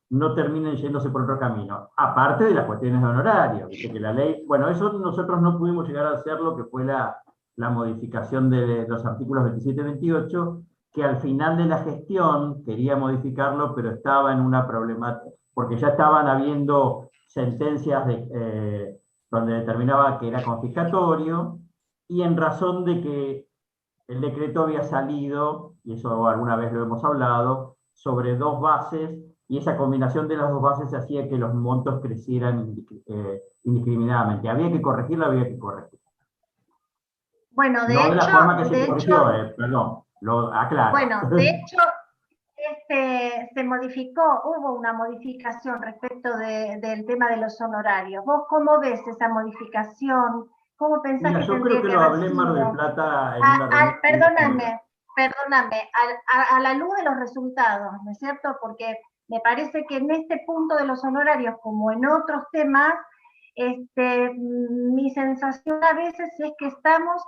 no terminen yéndose por otro camino. Aparte de las cuestiones de honorario, que la ley, bueno, eso nosotros no pudimos llegar a hacer, lo que fue la modificación de los artículos 27 y 28, que al final de la gestión quería modificarlo, pero estaba en una problemática, porque ya estaban habiendo sentencias donde determinaba que era confiscatorio, y en razón de que el decreto había salido, y eso alguna vez lo hemos hablado, sobre dos bases, y esa combinación de las dos bases hacía que los montos crecieran indiscriminadamente. Había que corregirlo, había que corregirlo. Bueno, No de la forma que se corrigió, perdón, lo aclaro. Bueno, de hecho, se modificó, hubo una modificación respecto del tema de los honorarios. ¿Vos cómo ves esa modificación? ¿Cómo pensás Mira, que yo creo tendría que que lo haber hablé en Mar del sido? Plata en una reunión. Perdóname, a la luz de los resultados, ¿no es cierto? Porque me parece que en este punto de los honorarios, como en otros temas, mi sensación a veces es que estamos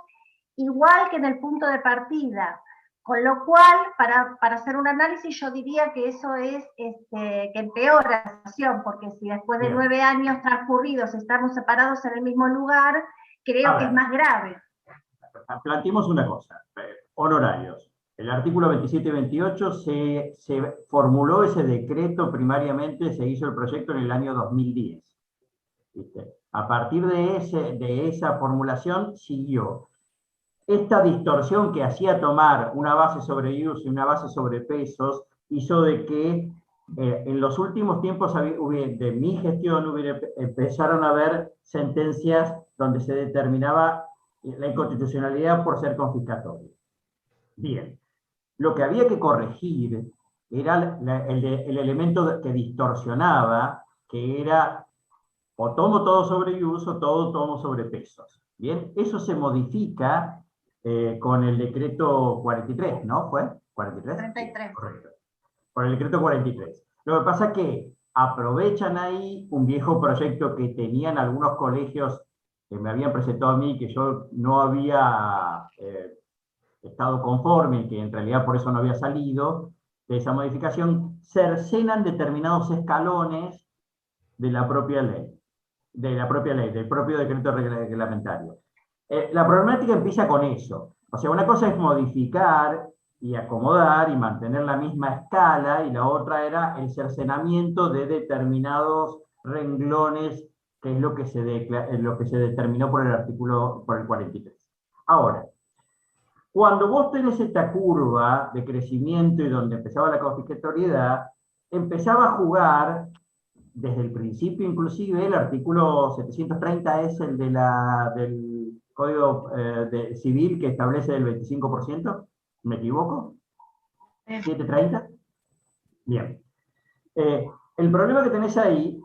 igual que en el punto de partida. Con lo cual, para hacer un análisis, yo diría que eso es que empeora la situación, porque si después de 9 años transcurridos estamos separados en el mismo lugar, creo que es más grave. Planteemos una cosa, honorarios. El artículo 27 y 28 se formuló ese decreto primariamente, se hizo el proyecto en el año 2010. ¿Viste? A partir de esa formulación siguió. Esta distorsión que hacía tomar una base sobre use y una base sobre pesos hizo de que en los últimos tiempos de mi gestión empezaron a haber sentencias donde se determinaba la inconstitucionalidad por ser confiscatorio. Bien, lo que había que corregir era el elemento que distorsionaba, que era o tomo todo sobre use o todo tomo sobre pesos. Bien, eso se modifica con el decreto 43, ¿no? ¿Fue? ¿43? 33. Correcto. Por el decreto 43. Lo que pasa es que aprovechan ahí un viejo proyecto que tenían algunos colegios que me habían presentado a mí, que yo no había estado conforme y que en realidad por eso no había salido de esa modificación, cercenan determinados escalones de la propia ley, del propio decreto reglamentario. La problemática empieza con eso. O sea, una cosa es modificar y acomodar y mantener la misma escala, y la otra era el cercenamiento de determinados renglones, que es lo que se determinó por el 43. Ahora, cuando vos tenés esta curva de crecimiento y donde empezaba la confiscatoriedad, empezaba a jugar desde el principio, inclusive el artículo 730 es el del Código Civil que establece el 25%, ¿me equivoco? ¿730? Bien. El problema que tenés ahí,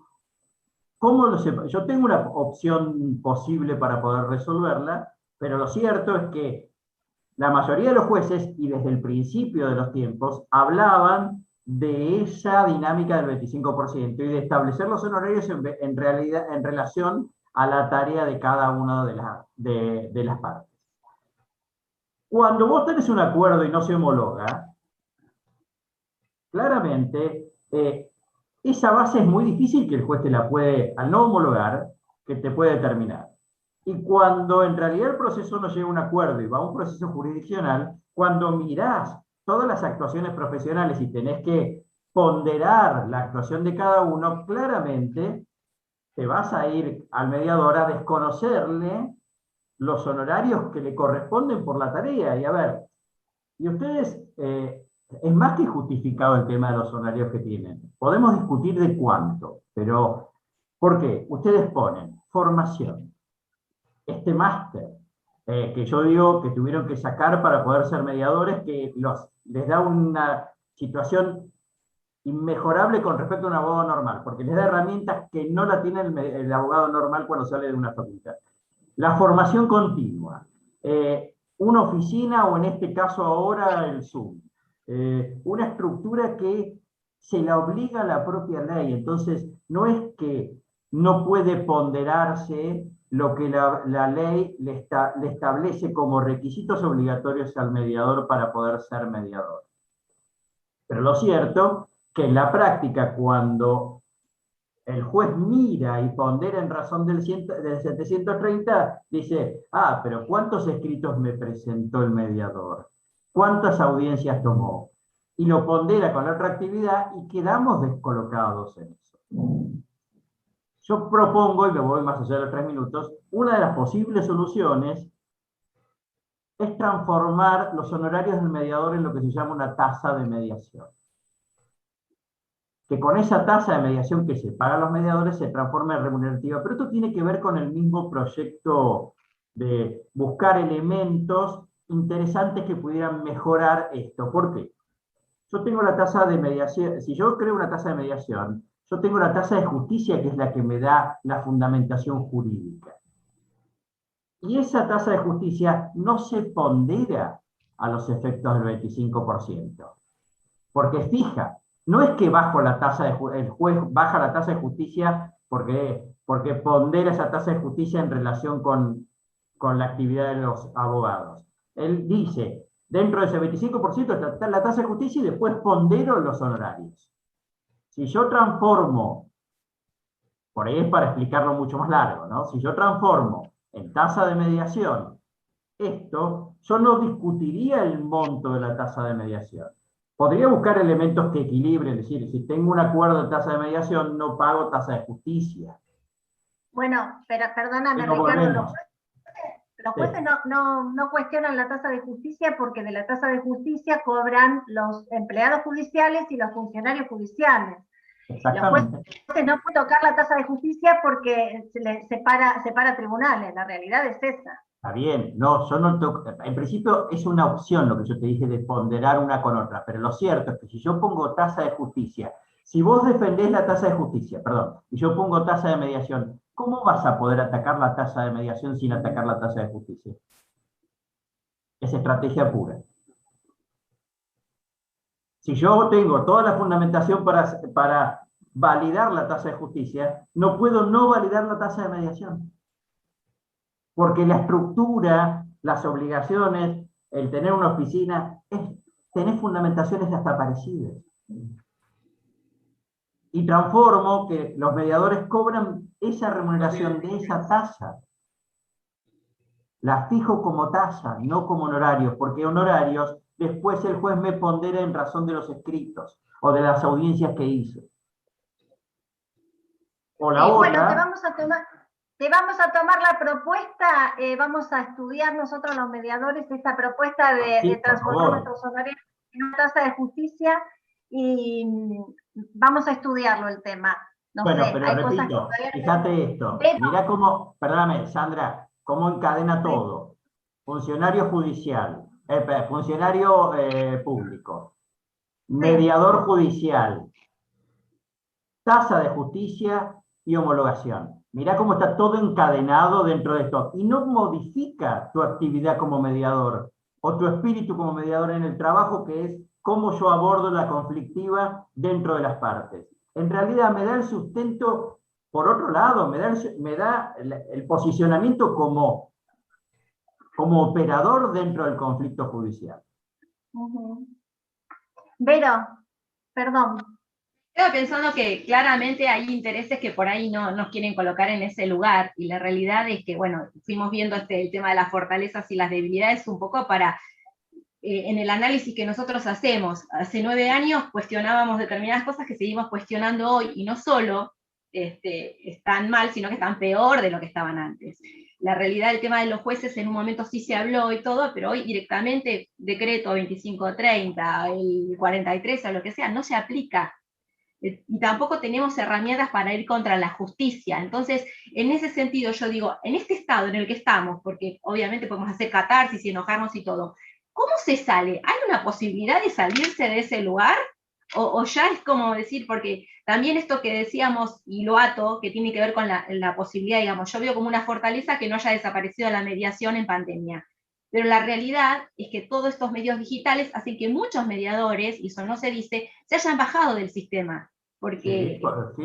¿cómo lo sé? Yo tengo una opción posible para poder resolverla, pero lo cierto es que la mayoría de los jueces, y desde el principio de los tiempos, hablaban de esa dinámica del 25% y de establecer los honorarios en relación a la tarea de cada una de las partes. Cuando vos tenés un acuerdo y no se homologa, claramente esa base es muy difícil que el juez te la puede, al no homologar, que te puede determinar. Y cuando en realidad el proceso no llega a un acuerdo y va a un proceso jurisdiccional, cuando mirás todas las actuaciones profesionales y tenés que ponderar la actuación de cada uno, claramente te vas a ir al mediador a desconocerle los honorarios que le corresponden por la tarea. Y a ver, y ustedes, es más que justificado el tema de los honorarios que tienen. Podemos discutir de cuánto, pero ¿por qué? Ustedes ponen formación, este máster, que yo digo que tuvieron que sacar para poder ser mediadores, que les da una situación inmejorable con respecto a un abogado normal, porque les da herramientas que no la tiene el abogado normal cuando sale de una facultad. La formación continua, una oficina o en este caso ahora el Zoom, una estructura que se la obliga a la propia ley, entonces no es que no puede ponderarse lo que la ley le establece como requisitos obligatorios al mediador para poder ser mediador. Pero lo cierto que en la práctica, cuando el juez mira y pondera en razón del 730, dice, pero ¿cuántos escritos me presentó el mediador? ¿Cuántas audiencias tomó? Y lo pondera con la otra actividad y quedamos descolocados en eso. Yo propongo, y me voy más allá de los 3 minutos, una de las posibles soluciones es transformar los honorarios del mediador en lo que se llama una tasa de mediación. Que con esa tasa de mediación que se paga a los mediadores se transforma en remunerativa. Pero esto tiene que ver con el mismo proyecto de buscar elementos interesantes que pudieran mejorar esto. ¿Por qué? Yo tengo la tasa de mediación, si yo creo una tasa de mediación, yo tengo la tasa de justicia, que es la que me da la fundamentación jurídica. Y esa tasa de justicia no se pondera a los efectos del 25%, porque es fija. No es que bajo la tasa el juez baja la tasa de justicia porque pondera esa tasa de justicia en relación con la actividad de los abogados. Él dice, dentro de ese 25% está la tasa de justicia y después pondero los honorarios. Si yo transformo, por ahí es para explicarlo mucho más largo, ¿no? Si yo transformo en tasa de mediación esto, yo no discutiría el monto de la tasa de mediación. Podría buscar elementos que equilibren, es decir, si tengo un acuerdo de tasa de mediación, no pago tasa de justicia. Bueno, pero perdóname, Pero Ricardo, volvemos. los jueces no cuestionan la tasa de justicia porque de la tasa de justicia cobran los empleados judiciales y los funcionarios judiciales. Exactamente. Los jueces no pueden tocar la tasa de justicia porque se separa tribunales, la realidad es esa. Está bien, no, yo no toco, en principio es una opción lo que yo te dije de ponderar una con otra, pero lo cierto es que si yo pongo tasa de justicia, si vos defendés la tasa de justicia, perdón, y yo pongo tasa de mediación, ¿cómo vas a poder atacar la tasa de mediación sin atacar la tasa de justicia? Es estrategia pura. Si yo tengo toda la fundamentación para validar la tasa de justicia, no puedo no validar la tasa de mediación. Porque la estructura, las obligaciones, el tener una oficina, es tener fundamentaciones hasta parecidas. Y transformo que los mediadores cobran esa remuneración de esa tasa. La fijo como tasa, no como honorarios, porque honorarios después el juez me pondera en razón de los escritos o de las audiencias que hizo. O la otra... Bueno, te vamos a tomar la propuesta, vamos a estudiar nosotros los mediadores esta propuesta de transformar nuestros honorarios en una tasa de justicia y vamos a estudiarlo el tema. No bueno, sé, pero hay repito, fíjate esto, mirá cómo, perdóname, Sandra, cómo encadena todo. Funcionario judicial, funcionario público, mediador judicial, tasa de justicia y homologación. Mirá cómo está todo encadenado dentro de esto. Y no modifica tu actividad como mediador o tu espíritu como mediador en el trabajo, que es cómo yo abordo la conflictiva dentro de las partes. En realidad me da el sustento, por otro lado, me da el posicionamiento como operador dentro del conflicto judicial. Vero, perdón. Estaba pensando que claramente hay intereses que por ahí no nos quieren colocar en ese lugar, y la realidad es que, bueno, fuimos viendo el tema de las fortalezas y las debilidades un poco para, en el análisis que nosotros hacemos. Hace 9 años cuestionábamos determinadas cosas que seguimos cuestionando hoy, y no solo están mal, sino que están peor de lo que estaban antes. La realidad del tema de los jueces en un momento sí se habló y todo, pero hoy directamente decreto 2530, el 43 o lo que sea, no se aplica. Y tampoco tenemos herramientas para ir contra la justicia. Entonces, en ese sentido, yo digo, en este estado en el que estamos, porque obviamente podemos hacer catarsis y enojarnos y todo, ¿cómo se sale? ¿Hay una posibilidad de salirse de ese lugar? ¿O ya es como decir, porque también esto que decíamos, y lo ato, que tiene que ver con la posibilidad, digamos, yo veo como una fortaleza que no haya desaparecido la mediación en pandemia. Pero la realidad es que todos estos medios digitales hacen que muchos mediadores, y eso no se dice, se hayan bajado del sistema. Porque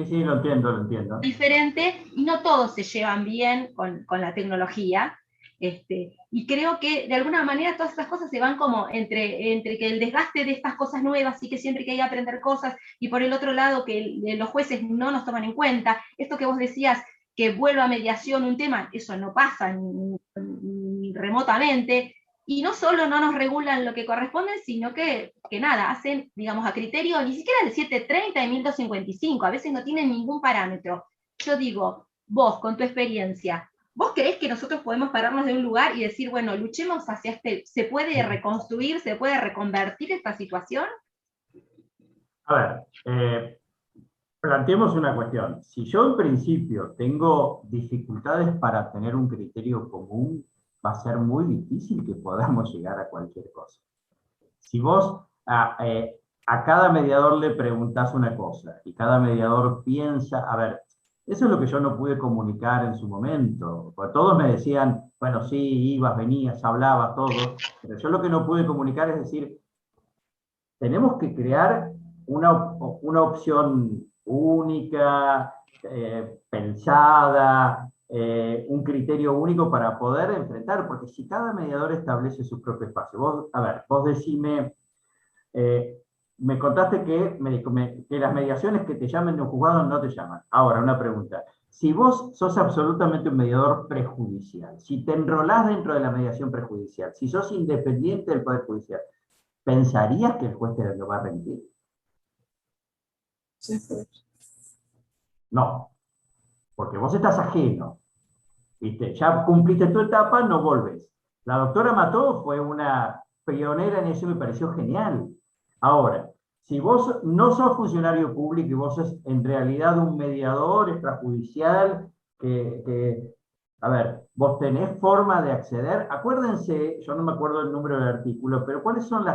sí, lo entiendo. Diferente, y no todos se llevan bien con la tecnología. Y creo que de alguna manera todas estas cosas se van como entre que el desgaste de estas cosas nuevas y que siempre hay que aprender cosas, y por el otro lado que los jueces no nos toman en cuenta. Esto que vos decías, que vuelva a mediación un tema, eso no pasa ni remotamente, y no solo no nos regulan lo que corresponde, sino que nada, hacen, digamos, a criterio ni siquiera del 730 y 1255, a veces no tienen ningún parámetro. yo digo, vos, con tu experiencia, ¿vos creés que nosotros podemos pararnos de un lugar y decir, bueno, luchemos hacia ¿se puede reconstruir, se puede reconvertir esta situación? A ver, planteemos una cuestión. Si yo en principio tengo dificultades para tener un criterio común, va a ser muy difícil que podamos llegar a cualquier cosa. Si vos a cada mediador le preguntás una cosa y cada mediador piensa, a ver, eso es lo que yo no pude comunicar en su momento. Porque todos me decían, bueno, sí, ibas, venías, hablabas, todo, pero yo lo que no pude comunicar es decir, tenemos que crear una opción única, pensada, un criterio único para poder enfrentar, porque si cada mediador establece su propio espacio, vos, a ver, vos decime, me contaste que las mediaciones que te llamen de un juzgado no te llaman. Ahora, una pregunta. Si vos sos absolutamente un mediador prejudicial, si te enrolás dentro de la mediación prejudicial, si sos independiente del Poder Judicial, ¿pensarías que el juez te lo va a remitir? Sí. No, porque vos estás ajeno. ¿Viste? Ya cumpliste tu etapa, no volvés. La doctora Mató fue una pionera en eso y me pareció genial. Ahora, si vos no sos funcionario público y vos sos en realidad un mediador extrajudicial a ver, vos tenés forma de acceder, acuérdense, yo no me acuerdo el número del artículo, pero ¿cuáles son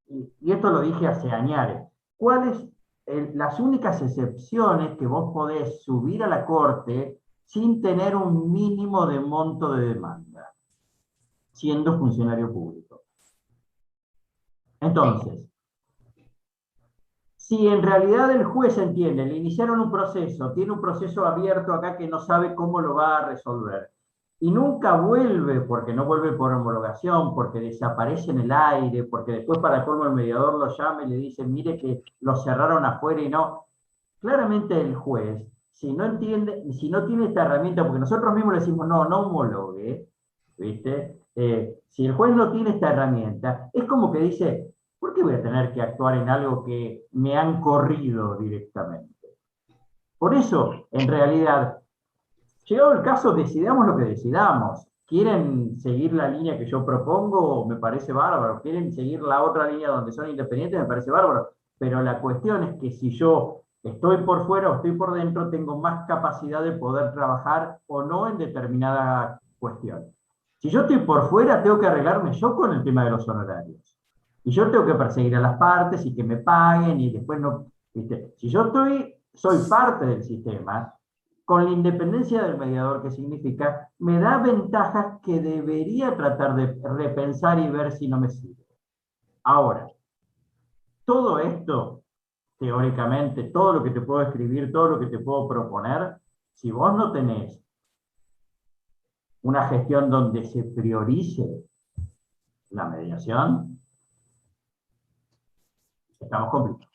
y esto lo dije hace años, ¿cuáles las únicas excepciones que vos podés subir a la corte sin tener un mínimo de monto de demanda, siendo funcionario público? Entonces, si en realidad el juez entiende, le iniciaron un proceso, tiene un proceso abierto acá que no sabe cómo lo va a resolver, y nunca vuelve, porque no vuelve por homologación, porque desaparece en el aire, porque después para colmo el mediador lo llama y le dice, mire que lo cerraron afuera y no. Claramente el juez, si no entiende, si no tiene esta herramienta, porque nosotros mismos le decimos, no, no homologue, ¿viste? Si el juez no tiene esta herramienta, es como que dice, ¿por qué voy a tener que actuar en algo que me han corrido directamente? Por eso, en realidad, llegado el caso, decidamos lo que decidamos. ¿Quieren seguir la línea que yo propongo? Me parece bárbaro. ¿Quieren seguir la otra línea donde son independientes? Me parece bárbaro. Pero la cuestión es que si yo estoy por fuera o estoy por dentro, tengo más capacidad de poder trabajar o no en determinada cuestión. Si yo estoy por fuera, tengo que arreglarme yo con el tema de los honorarios. Y yo tengo que perseguir a las partes y que me paguen y después no... ¿viste? Si yo soy parte del sistema, con la independencia del mediador, que significa, me da ventajas que debería tratar de repensar y ver si no me sirve. Ahora, todo esto, teóricamente, todo lo que te puedo escribir, todo lo que te puedo proponer, si vos no tenés una gestión donde se priorice la mediación, estamos complicados.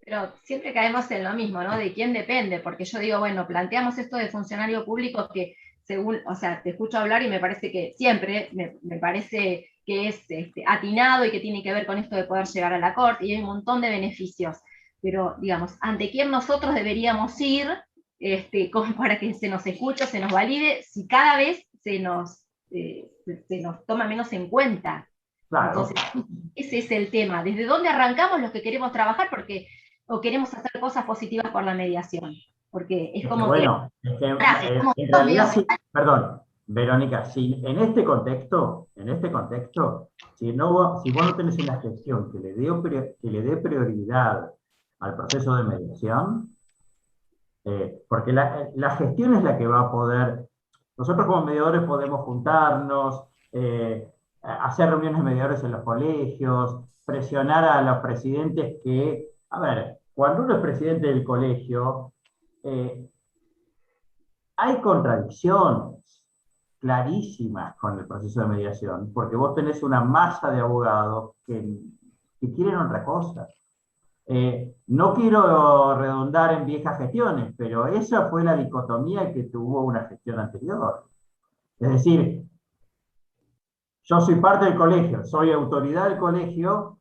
Pero siempre caemos en lo mismo, ¿no? ¿De quién depende? Porque yo digo, bueno, planteamos esto de funcionario público que según, o sea, te escucho hablar y me parece que siempre, me parece que es atinado y que tiene que ver con esto de poder llegar a la corte y hay un montón de beneficios. Pero, digamos, ¿ante quién nosotros deberíamos ir como para que se nos escuche, se nos valide, si cada vez se nos toma menos en cuenta? Claro. Entonces, ese es el tema. ¿Desde dónde arrancamos los que queremos trabajar o queremos hacer cosas positivas por la mediación? Porque es como bueno, en realidad sí, perdón, Verónica, si en este contexto, si vos no tenés una gestión que le dé prioridad al proceso de mediación, porque la gestión es la que va a poder, nosotros como mediadores podemos juntarnos, hacer reuniones de mediadores en los colegios, presionar a los presidentes que, a ver, cuando uno es presidente del colegio, hay contradicciones clarísimas con el proceso de mediación, porque vos tenés una masa de abogados que quieren otra cosa. No quiero redundar en viejas gestiones, pero esa fue la dicotomía que tuvo una gestión anterior. Es decir, yo soy parte del colegio, soy autoridad del colegio,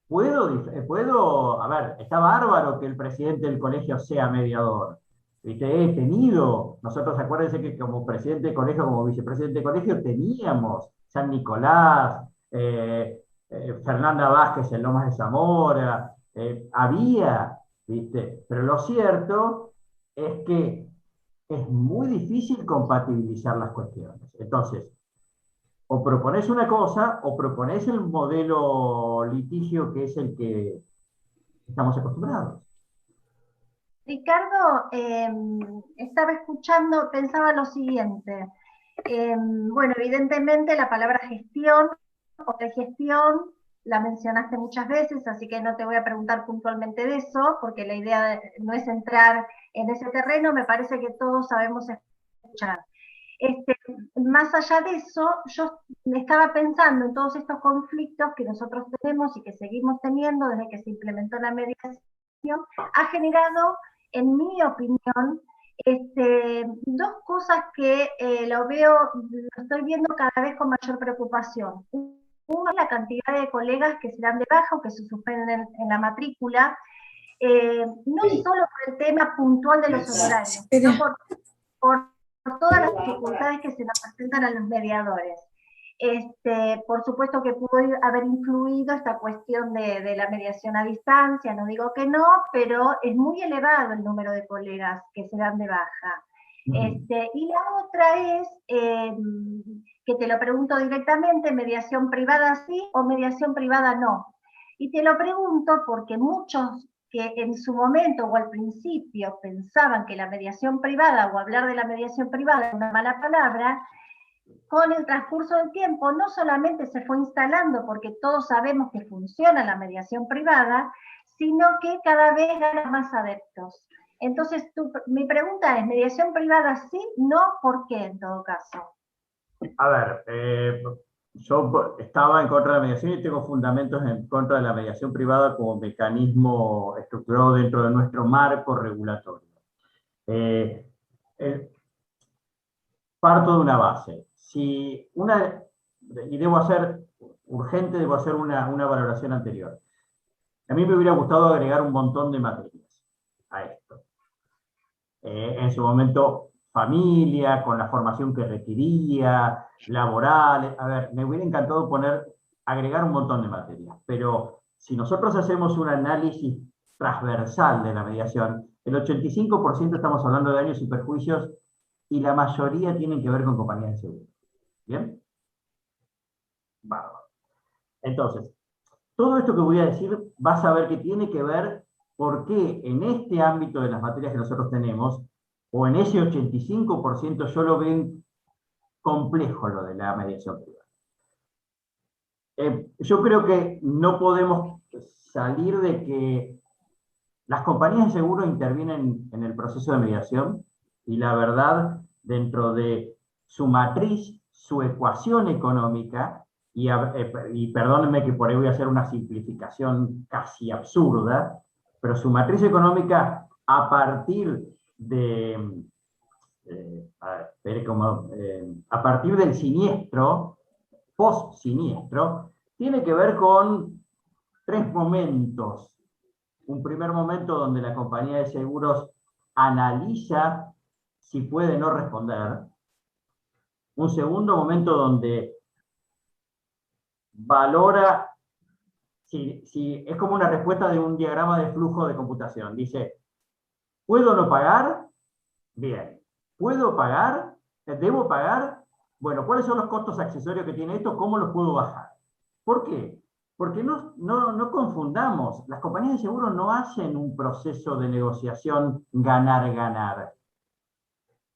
a ver, está bárbaro que el presidente del colegio sea mediador. ¿Viste? He tenido, nosotros acuérdense que como presidente de colegio, como vicepresidente de colegio, teníamos San Nicolás, Fernanda Vázquez en Lomas de Zamora, había, ¿viste? Pero lo cierto es que es muy difícil compatibilizar las cuestiones. Entonces, o propones una cosa o propones el modelo litigio que es el que estamos acostumbrados. Ricardo, estaba escuchando, pensaba lo siguiente. Bueno, evidentemente la palabra gestión o de gestión la mencionaste muchas veces, así que no te voy a preguntar puntualmente de eso, porque la idea no es entrar en ese terreno, me parece que todos sabemos escuchar. Más allá de eso, yo estaba pensando en todos estos conflictos que nosotros tenemos y que seguimos teniendo desde que se implementó la mediación, ha generado, en mi opinión, dos cosas que lo estoy viendo cada vez con mayor preocupación. Uno es la cantidad de colegas que se dan de baja o que se suspenden en la matrícula, no solo por el tema puntual de los honorarios, sino por todas las dificultades que se nos presentan a los mediadores. Por supuesto que pudo haber influido esta cuestión de la mediación a distancia, no digo que no, pero es muy elevado el número de colegas que se dan de baja. Y la otra es, que te lo pregunto directamente, mediación privada sí o mediación privada no. Y te lo pregunto porque muchos que en su momento o al principio pensaban que la mediación privada o hablar de la mediación privada era una mala palabra, con el transcurso del tiempo no solamente se fue instalando porque todos sabemos que funciona la mediación privada, sino que cada vez gana más adeptos. Entonces, mi pregunta es, ¿mediación privada sí? ¿No? ¿Por qué en todo caso? A ver, yo estaba en contra de la mediación y tengo fundamentos en contra de la mediación privada como mecanismo estructurado dentro de nuestro marco regulatorio. Parto de una base. Y debo hacer una valoración anterior. A mí me hubiera gustado agregar un montón de materias a esto. En su momento, familia, con la formación que requería, laboral. A ver, me hubiera encantado agregar un montón de materias, pero si nosotros hacemos un análisis transversal de la mediación, el 85% estamos hablando de daños y perjuicios y la mayoría tienen que ver con compañías de seguro. ¿Bien? Bárbaro. Entonces, todo esto que voy a decir vas a ver que tiene que ver por qué en este ámbito de las materias que nosotros tenemos, o en ese 85% yo lo veo complejo lo de la mediación privada. Yo creo que no podemos salir de que las compañías de seguro intervienen en el proceso de mediación y la verdad, dentro de su matriz, su ecuación económica, y perdónenme que por ahí voy a hacer una simplificación casi absurda, pero su matriz económica a partir a partir del siniestro, post-siniestro, tiene que ver con tres momentos. Un primer momento donde la compañía de seguros analiza si puede no responder. Un segundo momento donde valora, si es como una respuesta de un diagrama de flujo de computación. Dice, ¿puedo no pagar? Bien. ¿Puedo pagar? ¿Debo pagar? Bueno, ¿cuáles son los costos accesorios que tiene esto? ¿Cómo los puedo bajar? ¿Por qué? Porque no confundamos, las compañías de seguro no hacen un proceso de negociación ganar-ganar.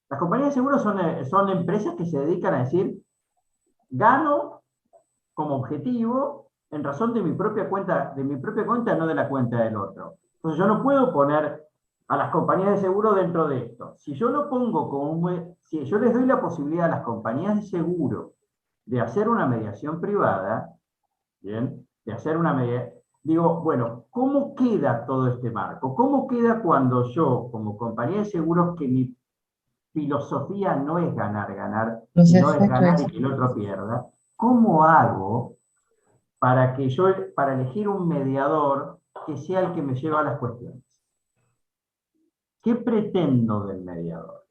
Las compañías de seguro son empresas que se dedican a decir, gano como objetivo en razón de mi propia cuenta, no de la cuenta del otro. Entonces yo no puedo poner a las compañías de seguro dentro de esto. Si yo lo pongo si yo les doy la posibilidad a las compañías de seguro de hacer una mediación privada, ¿bien? De hacer una mediación, digo, bueno, ¿cómo queda todo este marco? ¿Cómo queda cuando yo, como compañía de seguros, que mi filosofía no es ganar, sino es ganar y que el otro pierda? ¿Cómo hago para elegir un mediador que sea el que me lleva a las cuestiones. ¿Qué pretendo del mediador?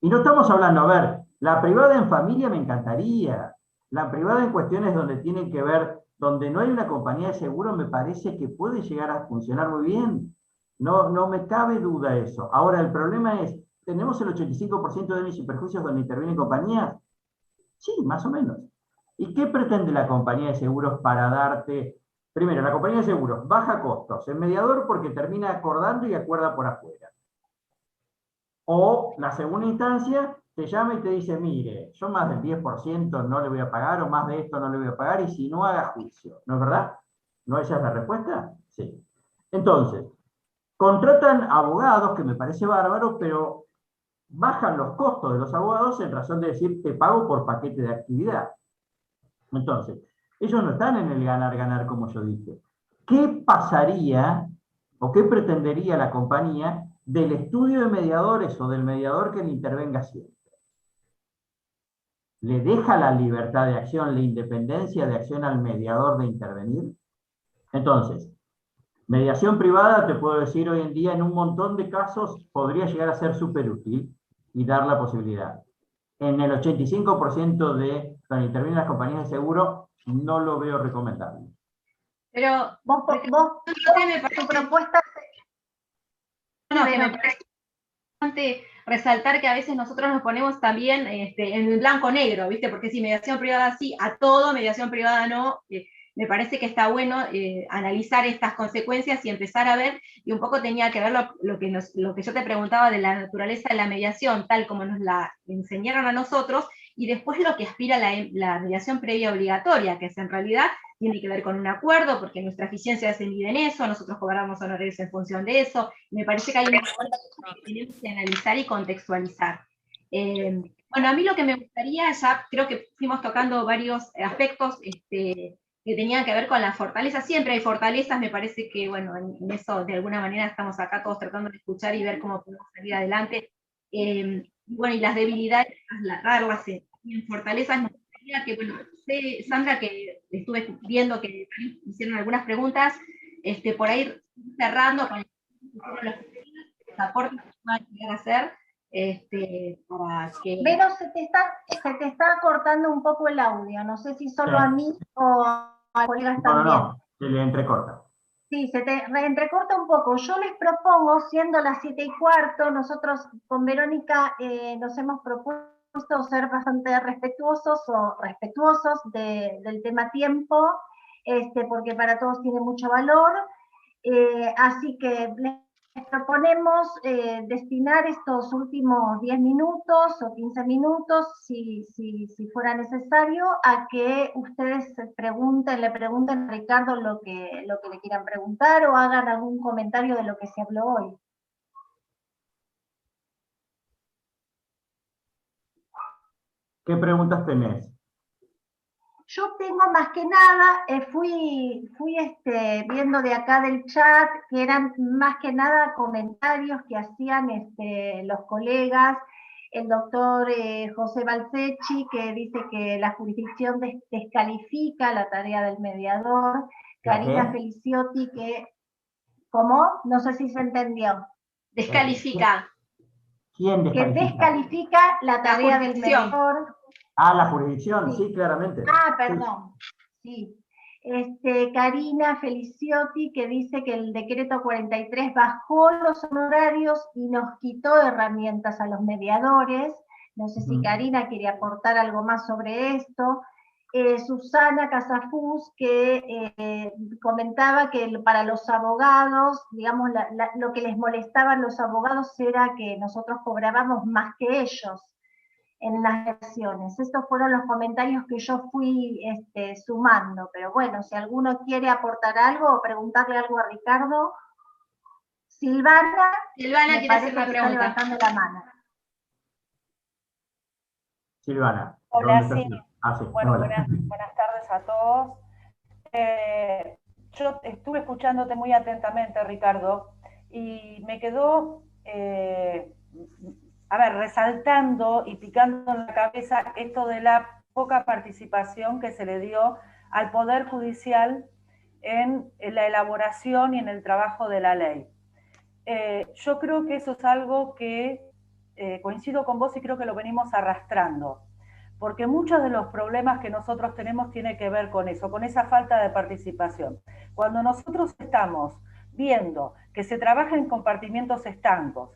Y no estamos hablando, a ver, la privada en familia me encantaría, la privada en cuestiones donde tienen que ver, donde no hay una compañía de seguro, me parece que puede llegar a funcionar muy bien. No me cabe duda eso. Ahora, el problema es, ¿tenemos el 85% de daños y perjuicios donde intervienen compañías? Sí, más o menos. ¿Y qué pretende la compañía de seguros para darte? Primero, la compañía de seguros baja costos, el mediador porque termina acordando y acuerda por afuera. O la segunda instancia te llama y te dice, mire, yo más del 10% no le voy a pagar, o más de esto no le voy a pagar, y si no, haga juicio. ¿No es verdad? ¿No esa es la respuesta? Sí. Entonces, contratan abogados, que me parece bárbaro, pero bajan los costos de los abogados en razón de decir, te pago por paquete de actividad. Entonces, ellos no están en el ganar-ganar, como yo dije. ¿Qué pasaría o qué pretendería la compañía del estudio de mediadores o del mediador que le intervenga siempre? ¿Le deja la libertad de acción, la independencia de acción al mediador de intervenir? Entonces, mediación privada, te puedo decir hoy en día, en un montón de casos podría llegar a ser súper útil y dar la posibilidad. En el 85% de donde intervienen las compañías de seguro, no lo veo recomendable. Pero Vos, tu propuesta... No, que me parece importante resaltar que a veces nosotros nos ponemos también en el blanco-negro, ¿viste? Porque si mediación privada sí, a todo, mediación privada no. Me parece que está bueno analizar estas consecuencias y empezar a ver, y un poco tenía que ver lo que yo te preguntaba de la naturaleza de la mediación, tal como nos la enseñaron a nosotros, y después lo que aspira la mediación previa obligatoria, que es en realidad tiene que ver con un acuerdo, porque nuestra eficiencia se mide en eso, nosotros cobramos honorarios en función de eso, y me parece que hay una cosa que tenemos que analizar y contextualizar. Bueno, a mí lo que me gustaría, ya creo que fuimos tocando varios aspectos que tenían que ver con la fortaleza. Siempre hay fortalezas, me parece que, bueno, en eso de alguna manera estamos acá todos tratando de escuchar y ver cómo podemos salir adelante. Bueno, y las debilidades, trasladarlas en fortalezas, nos gustaría que, bueno, sé, Sandra, que estuve viendo que hicieron algunas preguntas, por ahí cerrando con los aportes que van a llegar a hacer, para que... Pero se te está cortando un poco el audio, no sé si solo a mí o a colegas también. No, se le entrecorta. Sí, se te entrecorta un poco. Yo les propongo, siendo las 7:15, nosotros con Verónica nos hemos propuesto ser bastante respetuosos del tema tiempo, porque para todos tiene mucho valor. Así que les proponemos destinar estos últimos 10 minutos o 15 minutos, si fuera necesario, a que ustedes le pregunten a Ricardo lo que le quieran preguntar o hagan algún comentario de lo que se habló hoy. ¿Qué preguntas tenés? Yo tengo más que nada, fui viendo de acá del chat que eran más que nada comentarios que hacían los colegas, el doctor José Balsechi, que dice que la jurisdicción descalifica la tarea del mediador, Karina Feliciotti, que, ¿cómo? No sé si se entendió. Descalifica. ¿Quién descalifica? Que descalifica la tarea del mediador. Ah, la jurisdicción, sí, claramente. Ah, perdón, sí. Karina Feliciotti, que dice que el decreto 43 bajó los honorarios y nos quitó herramientas a los mediadores. No sé si Karina quiere aportar algo más sobre esto. Susana Casafús, que comentaba que para los abogados, digamos, lo que les molestaba a los abogados era que nosotros cobrábamos más que ellos en las versiones. Estos fueron los comentarios que yo fui sumando, pero bueno, si alguno quiere aportar algo o preguntarle algo a Ricardo. Silvana quiere hacer una pregunta. Está levantando la mano. Silvana. Hola, sí. Sí. Bueno, hola. buenas tardes a todos. Yo estuve escuchándote muy atentamente, Ricardo, y me quedó, resaltando y picando en la cabeza esto de la poca participación que se le dio al Poder Judicial en la elaboración y en el trabajo de la ley. Yo creo que eso es algo que coincido con vos y creo que lo venimos arrastrando, porque muchos de los problemas que nosotros tenemos tienen que ver con eso, con esa falta de participación. Cuando nosotros estamos viendo que se trabaja en compartimientos estancos,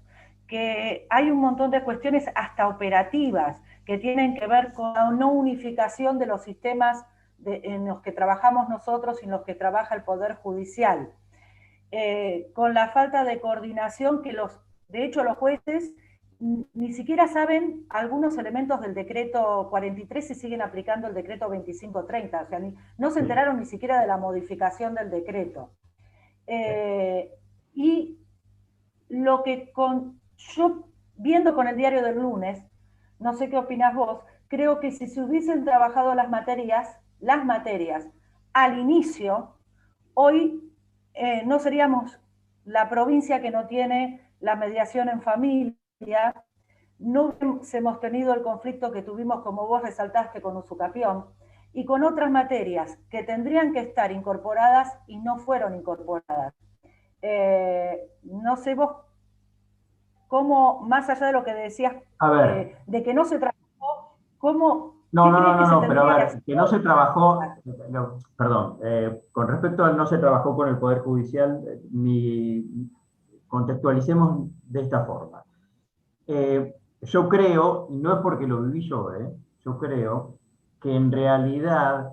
que hay un montón de cuestiones hasta operativas que tienen que ver con la no unificación de los sistemas en los que trabajamos nosotros y en los que trabaja el Poder Judicial, con la falta de coordinación que de hecho los jueces ni siquiera saben algunos elementos del decreto 43 y siguen aplicando el decreto 2530, o sea, no se enteraron ni siquiera de la modificación del decreto. Y lo que yo, viendo con el diario del lunes, no sé qué opinás vos, creo que si se hubiesen trabajado las materias al inicio, hoy no seríamos la provincia que no tiene la mediación en familia, no hemos tenido el conflicto que tuvimos, como vos resaltaste, con Usucapión, y con otras materias que tendrían que estar incorporadas y no fueron incorporadas. No sé vos cómo, más allá de lo que decías, de que no se trabajó, ¿cómo? No, pero a ver, que no se trabajó, perdón, con respecto al no se trabajó con el Poder Judicial, contextualicemos de esta forma. Yo creo, y no es porque lo viví yo, yo creo que en realidad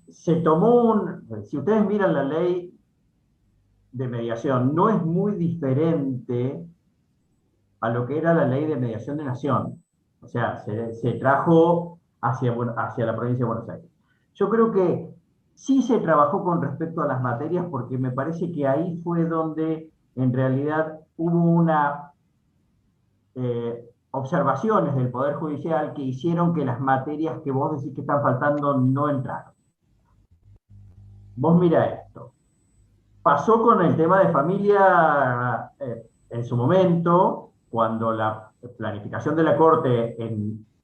se tomó si ustedes miran la ley de mediación, no es muy diferente a lo que era la ley de mediación de nación. O sea, se trajo hacia la provincia de Buenos Aires. Yo creo que sí se trabajó con respecto a las materias, porque me parece que ahí fue donde en realidad hubo observaciones del Poder Judicial que hicieron que las materias que vos decís que están faltando no entraron. Vos mira esto. Pasó con el tema de familia en su momento, cuando la planificación de la Corte,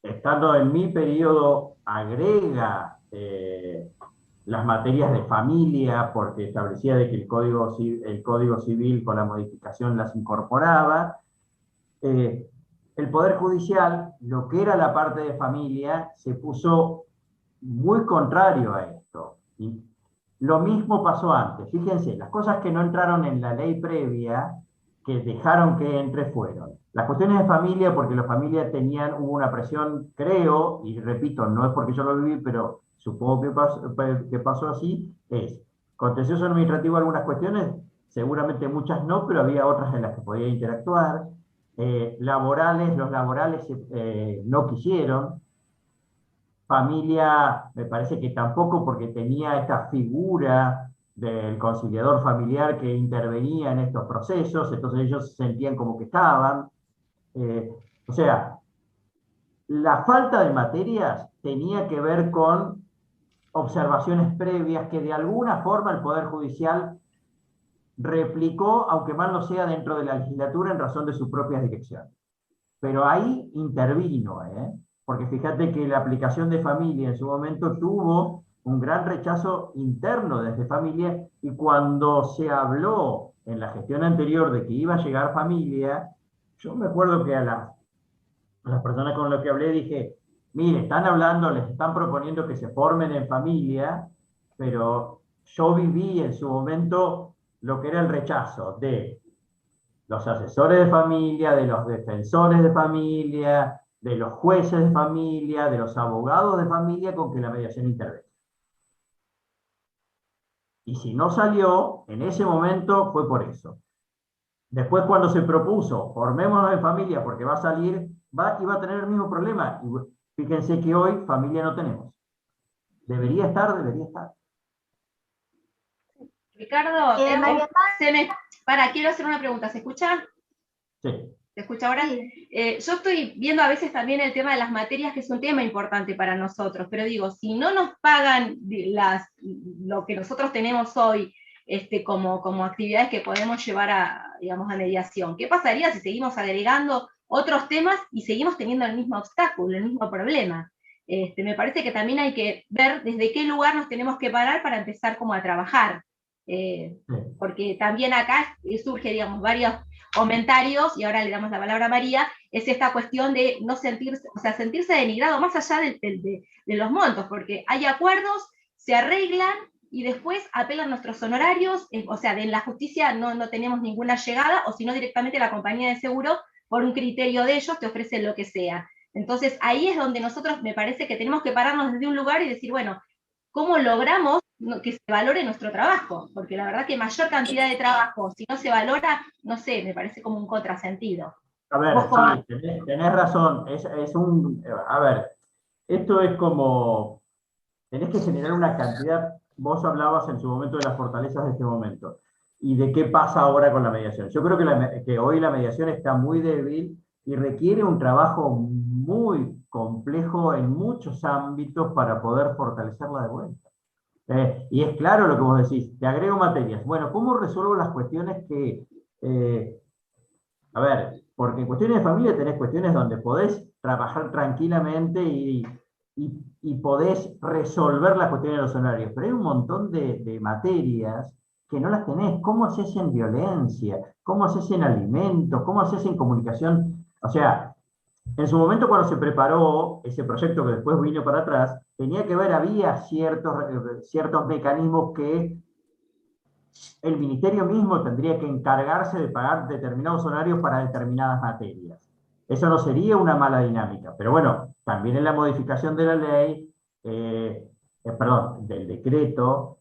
estando en mi periodo, agrega las materias de familia, porque establecía de que el Código Civil con la modificación las incorporaba. El Poder Judicial, lo que era la parte de familia, se puso muy contrario a esto. Y lo mismo pasó antes. Fíjense, las cosas que no entraron en la ley previa, que dejaron que entre, fueron las cuestiones de familia, porque las familias hubo una presión, creo, y repito, no es porque yo lo viví, pero supongo que pasó así, es contencioso administrativo algunas cuestiones, seguramente muchas no, pero había otras en las que podía interactuar. Los laborales no quisieron. Familia, me parece que tampoco, porque tenía esta figura del conciliador familiar que intervenía en estos procesos, entonces ellos se sentían como que estaban. O sea, la falta de materias tenía que ver con observaciones previas que de alguna forma el Poder Judicial replicó, aunque mal no sea, dentro de la legislatura en razón de sus propias direcciones. Pero ahí intervino, porque fíjate que la aplicación de familia en su momento tuvo un gran rechazo interno desde familia, y cuando se habló en la gestión anterior de que iba a llegar familia, yo me acuerdo que a las personas con las que hablé dije, mire, les están proponiendo que se formen en familia, pero yo viví en su momento lo que era el rechazo de los asesores de familia, de los defensores de familia, de los jueces de familia, de los abogados de familia con que la mediación intervenga. Y si no salió, en ese momento fue por eso. Después, cuando se propuso, formémonos en familia porque va a salir, iba a tener el mismo problema. Y fíjense que hoy familia no tenemos. Debería estar. Ricardo, quiero hacer una pregunta, ¿se escucha? Sí. ¿Se escucha ahora? Sí. Yo estoy viendo a veces también el tema de las materias, que es un tema importante para nosotros, pero digo, si no nos pagan lo que nosotros tenemos hoy como actividades que podemos llevar a mediación, ¿qué pasaría si seguimos agregando otros temas y seguimos teniendo el mismo obstáculo, el mismo problema? me parece que también hay que ver desde qué lugar nos tenemos que parar para empezar como a trabajar. Porque también acá surge, digamos, varios comentarios, y ahora le damos la palabra a María, es esta cuestión de no sentirse, o sea, sentirse denigrado más allá de los montos, porque hay acuerdos, se arreglan, y después apelan nuestros honorarios, o sea, en la justicia no tenemos ninguna llegada, o si no directamente la compañía de seguro, por un criterio de ellos, te ofrecen lo que sea. Entonces ahí es donde nosotros me parece que tenemos que pararnos desde un lugar y decir, bueno, ¿cómo logramos que se valore nuestro trabajo? Porque la verdad que mayor cantidad de trabajo, si no se valora, no sé, me parece como un contrasentido. A ver, sí, tenés razón. A ver, esto es como, tenés que generar una cantidad, vos hablabas en su momento de las fortalezas de este momento, y de qué pasa ahora con la mediación. Yo creo que hoy la mediación está muy débil y requiere un trabajo muy complejo en muchos ámbitos para poder fortalecerla de vuelta. Y es claro lo que vos decís, te agrego materias. Bueno, ¿cómo resuelvo las cuestiones que, a ver, porque en cuestiones de familia tenés cuestiones donde podés trabajar tranquilamente y podés resolver las cuestiones de los horarios, pero hay un montón de materias que no las tenés. ¿Cómo haces en violencia? ¿Cómo haces en alimentos? ¿Cómo haces en comunicación? O sea, en su momento cuando se preparó ese proyecto que después vino para atrás, tenía que ver, había ciertos mecanismos que el ministerio mismo tendría que encargarse de pagar determinados horarios para determinadas materias. Eso no sería una mala dinámica, pero bueno, también en la modificación de la ley, perdón, del decreto,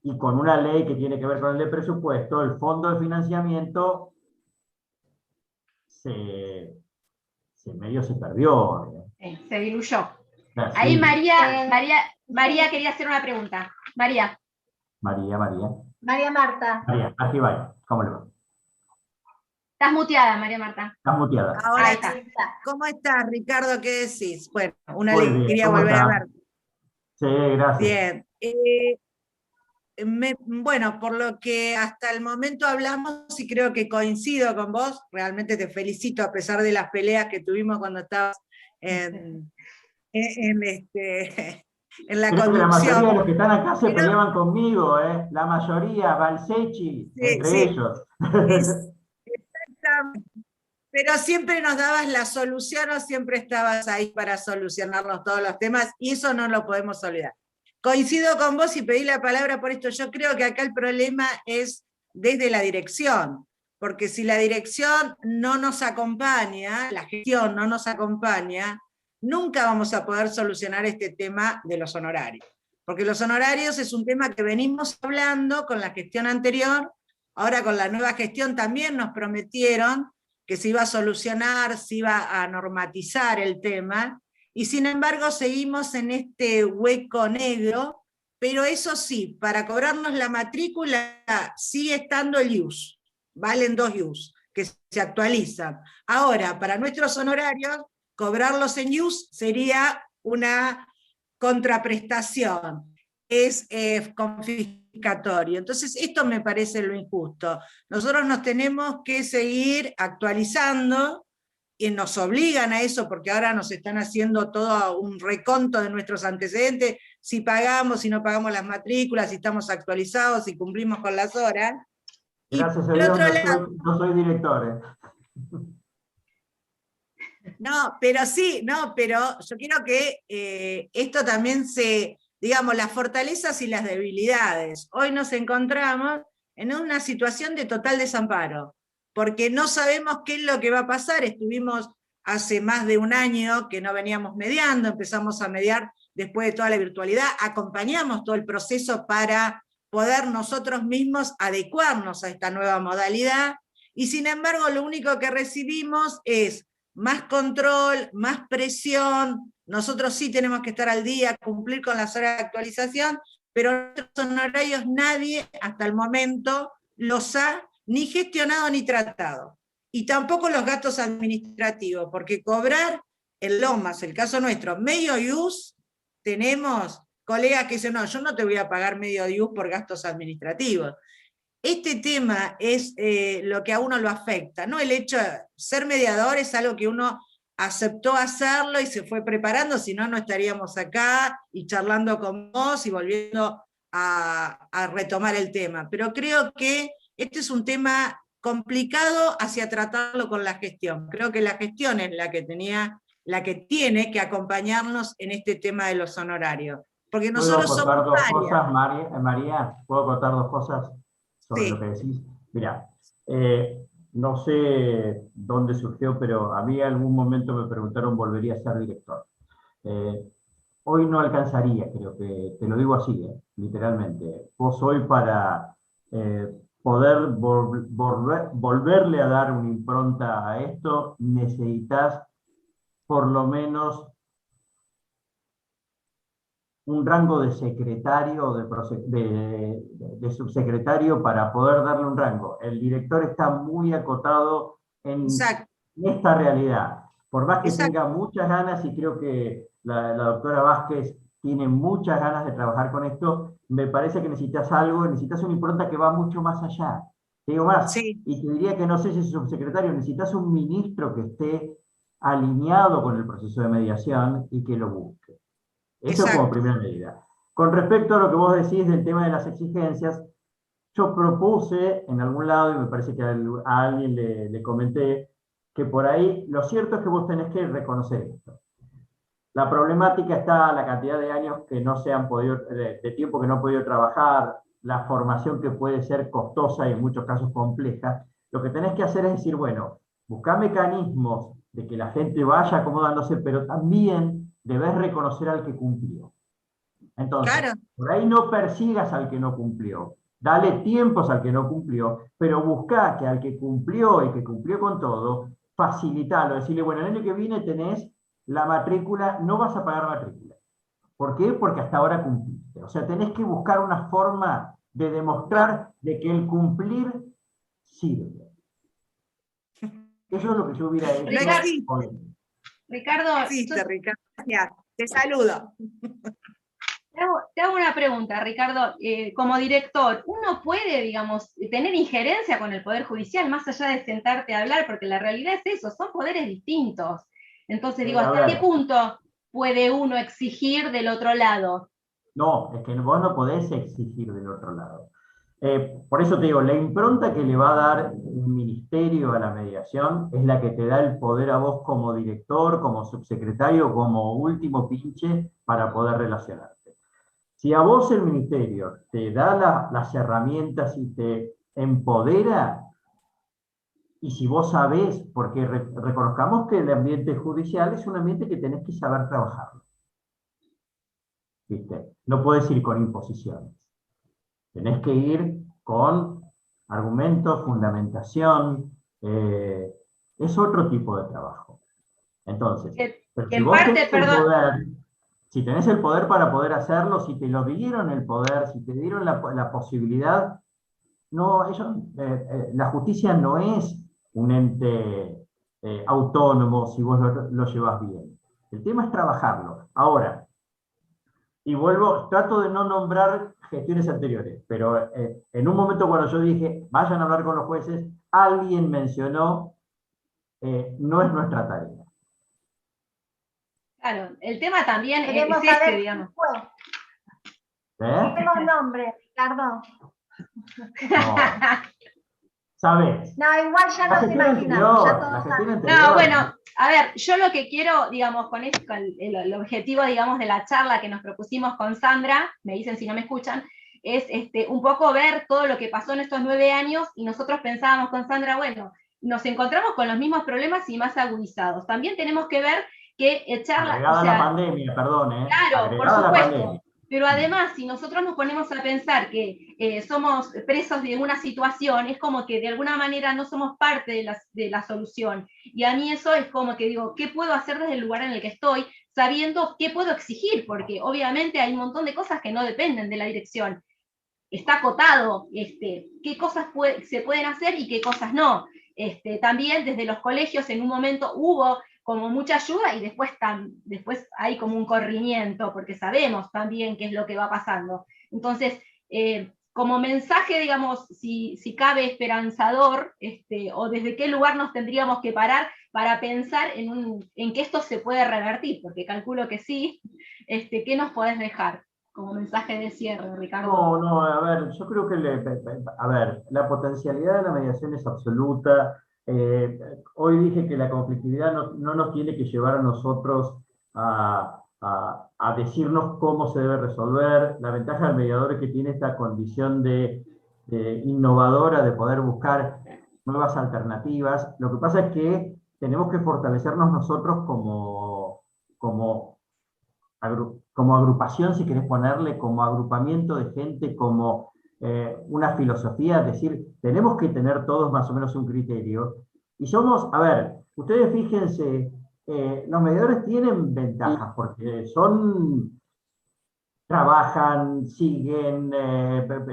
y con una ley que tiene que ver con el de presupuesto, el fondo de financiamiento medio se perdió. Se diluyó. Así. Ahí María quería hacer una pregunta. María. María Marta. María, aquí va. ¿Cómo le va? Estás muteada, María Marta. Estás muteada. Ahora Ahí está. ¿Cómo estás, Ricardo? ¿Qué decís? Bueno, una Muy bien, alegría ¿cómo volver está? a verte. Sí, gracias. Bien. Bueno, por lo que hasta el momento hablamos, y creo que coincido con vos, realmente te felicito a pesar de las peleas que tuvimos cuando estabas en la Creo que la mayoría de los conducción. que están acá se peleaban conmigo, ¿eh? La mayoría, Balsechi, entre ellos. Exactamente. Pero siempre nos dabas la solución o siempre estabas ahí para solucionarnos todos los temas, y eso no lo podemos olvidar. Coincido con vos y pedí la palabra por esto. Yo creo que acá el problema es desde la dirección, porque si la dirección no nos acompaña, la gestión no nos acompaña, nunca vamos a poder solucionar este tema de los honorarios. Porque los honorarios es un tema que venimos hablando con la gestión anterior, ahora con la nueva gestión también nos prometieron que se iba a solucionar, se iba a normatizar el tema, y sin embargo seguimos en este hueco negro, pero eso sí, para cobrarnos la matrícula sigue estando el IUS, valen 2 IUS, que se actualizan. Ahora, para nuestros honorarios, cobrarlos en IUS sería una contraprestación, es confiscatorio. Entonces, esto me parece lo injusto. Nosotros nos tenemos que seguir actualizando, y nos obligan a eso, porque ahora nos están haciendo todo un reconto de nuestros antecedentes, si pagamos, si no pagamos las matrículas, si estamos actualizados, si cumplimos con las horas. Gracias a Dios no soy director. No, pero sí, pero yo quiero que esto también digamos, las fortalezas y las debilidades. Hoy nos encontramos en una situación de total desamparo, porque no sabemos qué es lo que va a pasar. Estuvimos hace más de un año que no veníamos mediando, empezamos a mediar después de toda la virtualidad, acompañamos todo el proceso para poder nosotros mismos adecuarnos a esta nueva modalidad, y sin embargo lo único que recibimos es más control, más presión. Nosotros sí tenemos que estar al día, cumplir con las horas de actualización, pero nuestros honorarios nadie hasta el momento los ha ni gestionado ni tratado. Y tampoco los gastos administrativos, porque cobrar en Lomas, el caso nuestro, medio IUS, tenemos colegas que dicen, no, yo no te voy a pagar medio IUS por gastos administrativos. Este tema es lo que a uno lo afecta, ¿no? El hecho de ser mediador es algo que uno aceptó hacerlo y se fue preparando, si no, no estaríamos acá y charlando con vos y volviendo a retomar el tema. Pero creo que este es un tema complicado hacia tratarlo con la gestión. Creo que la gestión es la que tiene que acompañarnos en este tema de los honorarios. Porque nosotros ¿Puedo contar somos dos varias. cosas, María? ¿Puedo contar dos cosas sobre Sí. lo que decís? Mirá, no sé dónde surgió, pero a mí en algún momento me preguntaron, ¿volvería a ser director? Hoy no alcanzaría, creo que, te lo digo así, literalmente. Vos hoy para poder volverle a dar una impronta a esto, necesitas por lo menos un rango de secretario o de subsecretario para poder darle un rango. El director está muy acotado en esta realidad. Por más que tenga muchas ganas, y creo que la doctora Vázquez tiene muchas ganas de trabajar con esto, me parece que necesitas algo, necesitas una impronta que va mucho más allá. Te digo más, y te diría que no sé si es subsecretario, necesitas un ministro que esté alineado con el proceso de mediación y que lo busque. Eso como primera medida. Con respecto a lo que vos decís del tema de las exigencias, yo propuse en algún lado, y me parece que a alguien le comenté, que por ahí, lo cierto es que vos tenés que reconocer esto. La problemática está la cantidad de años que no se han podido, de tiempo que no han podido trabajar, la formación que puede ser costosa y en muchos casos compleja. Lo que tenés que hacer es decir, bueno, buscar mecanismos de que la gente vaya acomodándose, pero también debes reconocer al que cumplió. Entonces, por ahí no persigas al que no cumplió, dale tiempos al que no cumplió, pero busca que al que cumplió y que cumplió con todo, facilitalo, decirle, bueno, el año que viene tenés la matrícula, no vas a pagar matrícula. ¿Por qué? Porque hasta ahora cumpliste. O sea, tenés que buscar una forma de demostrar de que el cumplir sirve. Eso es lo que yo hubiera hecho. Ricardo, Ricardo, te saludo. Te hago una pregunta, Ricardo. Como director, ¿uno puede, digamos, tener injerencia con el Poder Judicial más allá de sentarte a hablar? Porque la realidad es eso, son poderes distintos. Entonces, digo, ¿hasta qué punto puede uno exigir del otro lado? No, es que vos no podés exigir del otro lado. Por eso te digo, la impronta que le va a dar un ministerio a la mediación es la que te da el poder a vos como director, como subsecretario, como último pinche para poder relacionarte. Si a vos el ministerio te da las herramientas y te empodera, y si vos sabés, porque reconozcamos que el ambiente judicial es un ambiente que tenés que saber trabajarlo. ¿Viste? No puedes ir con imposiciones. Tenés que ir con argumentos, fundamentación. Es otro tipo de trabajo. Entonces, pero si vos tenés el poder, si tenés el poder para poder hacerlo, si te lo dieron el poder, si te dieron la posibilidad, no, la justicia no es un ente autónomo si vos lo llevas bien. El tema es trabajarlo. Ahora, y vuelvo, trato de no nombrar gestiones anteriores, pero en un momento cuando yo dije, vayan a hablar con los jueces, alguien mencionó, no es nuestra tarea. Claro, el tema también queremos es saber digamos. Queremos nombres, Ricardo. No. ¿Sabes? No, igual ya nos imaginamos. No, bueno, a ver, yo lo que quiero, digamos, con el objetivo, digamos, de la charla que nos propusimos con Sandra, me dicen si no me escuchan, es un poco ver todo lo que pasó en estos 9 años, y nosotros pensábamos con Sandra, bueno, nos encontramos con los mismos problemas y más agudizados. También tenemos que ver que echarla... Agregada la pandemia, perdón, Claro, por supuesto. Pero además, si nosotros nos ponemos a pensar que somos presos de una situación, es como que de alguna manera no somos parte de la solución. Y a mí eso es como que digo, ¿qué puedo hacer desde el lugar en el que estoy? Sabiendo qué puedo exigir, porque obviamente hay un montón de cosas que no dependen de la dirección. Está acotado qué cosas se pueden hacer y qué cosas no. También desde los colegios en un momento hubo como mucha ayuda, y después hay como un corrimiento, porque sabemos también qué es lo que va pasando. Entonces, como mensaje, digamos, si cabe esperanzador, o desde qué lugar nos tendríamos que parar para pensar en que esto se puede revertir, porque calculo que sí. ¿Qué nos podés dejar como mensaje de cierre, Ricardo? No, a ver, yo creo que, a ver, la potencialidad de la mediación es absoluta. Hoy dije que la conflictividad no nos tiene que llevar a nosotros a decirnos cómo se debe resolver. La ventaja del mediador es que tiene esta condición de innovadora, de poder buscar nuevas alternativas. Lo que pasa es que tenemos que fortalecernos nosotros como agrupación, si querés ponerle, como agrupamiento de gente, como una filosofía, es decir, tenemos que tener todos más o menos un criterio. Y somos, a ver, ustedes fíjense, los mediadores tienen ventajas, porque trabajan, siguen,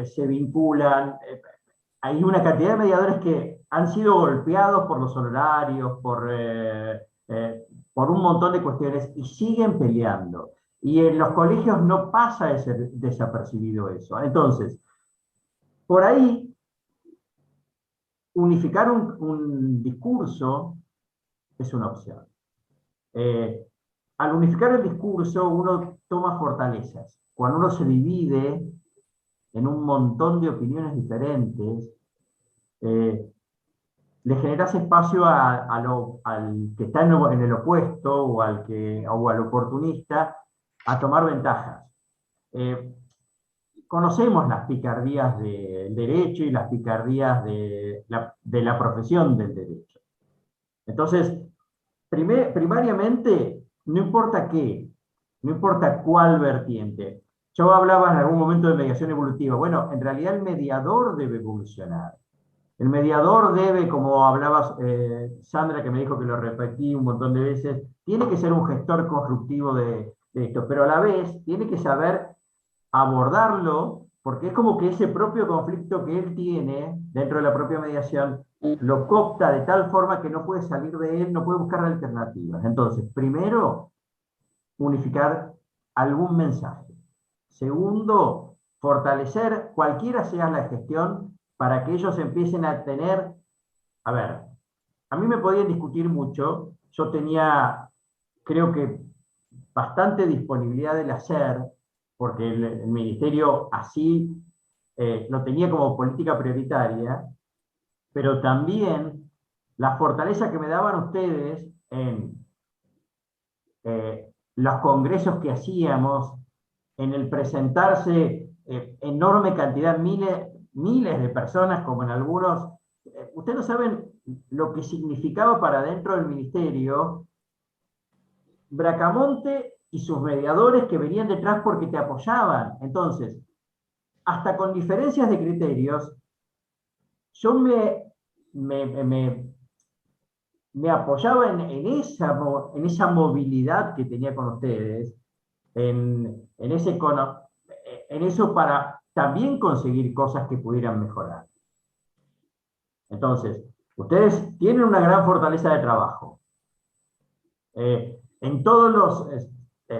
se vinculan. Hay una cantidad de mediadores que han sido golpeados por los honorarios, por un montón de cuestiones, y siguen peleando. Y en los colegios no pasa desapercibido eso. Entonces, por ahí, unificar un discurso es una opción. Al unificar el discurso, uno toma fortalezas. Cuando uno se divide en un montón de opiniones diferentes, le generas espacio al que está en el opuesto o al oportunista a tomar ventajas. Conocemos las picardías del derecho y las picardías de la profesión del derecho. Entonces, primariamente, no importa qué, no importa cuál vertiente. Yo hablaba en algún momento de mediación evolutiva. Bueno, en realidad el mediador debe evolucionar. El mediador debe, como hablaba Sandra, que me dijo que lo repetí un montón de veces, tiene que ser un gestor constructivo de esto, pero a la vez tiene que saber abordarlo, porque es como que ese propio conflicto que él tiene dentro de la propia mediación lo coopta de tal forma que no puede salir de él, no puede buscar alternativas. Entonces, primero, unificar algún mensaje. Segundo, fortalecer cualquiera sea la gestión para que ellos empiecen a tener, a ver, a mí me podían discutir mucho, yo tenía, creo que, bastante disponibilidad del hacer, porque el ministerio así lo tenía como política prioritaria, pero también la fortaleza que me daban ustedes en los congresos que hacíamos, en el presentarse enorme cantidad, miles de personas, como en algunos. Ustedes no saben lo que significaba para dentro del ministerio Bracamonte y sus mediadores que venían detrás porque te apoyaban. Entonces, hasta con diferencias de criterios, yo me apoyaba en esa movilidad que tenía con ustedes, en eso para también conseguir cosas que pudieran mejorar. Entonces, ustedes tienen una gran fortaleza de trabajo. En todos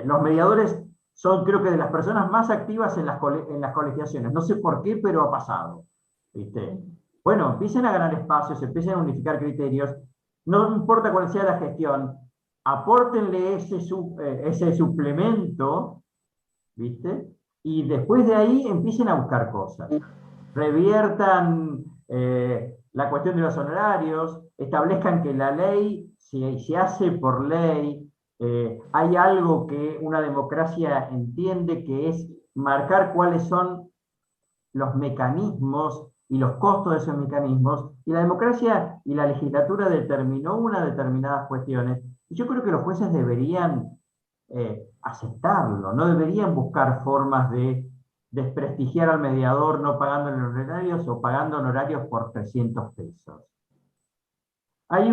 los mediadores son, creo que, de las personas más activas en las colegiaciones. No sé por qué, pero ha pasado. ¿Viste? Bueno, empiecen a ganar espacios, empiecen a unificar criterios. No importa cuál sea la gestión, apórtenle ese suplemento, ¿viste? Y después de ahí empiecen a buscar cosas. Reviertan la cuestión de los honorarios, establezcan que la ley, si se hace por ley, hay algo que una democracia entiende, que es marcar cuáles son los mecanismos y los costos de esos mecanismos, y la democracia y la legislatura determinó unas determinadas cuestiones, y yo creo que los jueces deberían aceptarlo, no deberían buscar formas de desprestigiar al mediador no pagando honorarios o pagando honorarios por 300 pesos. Hay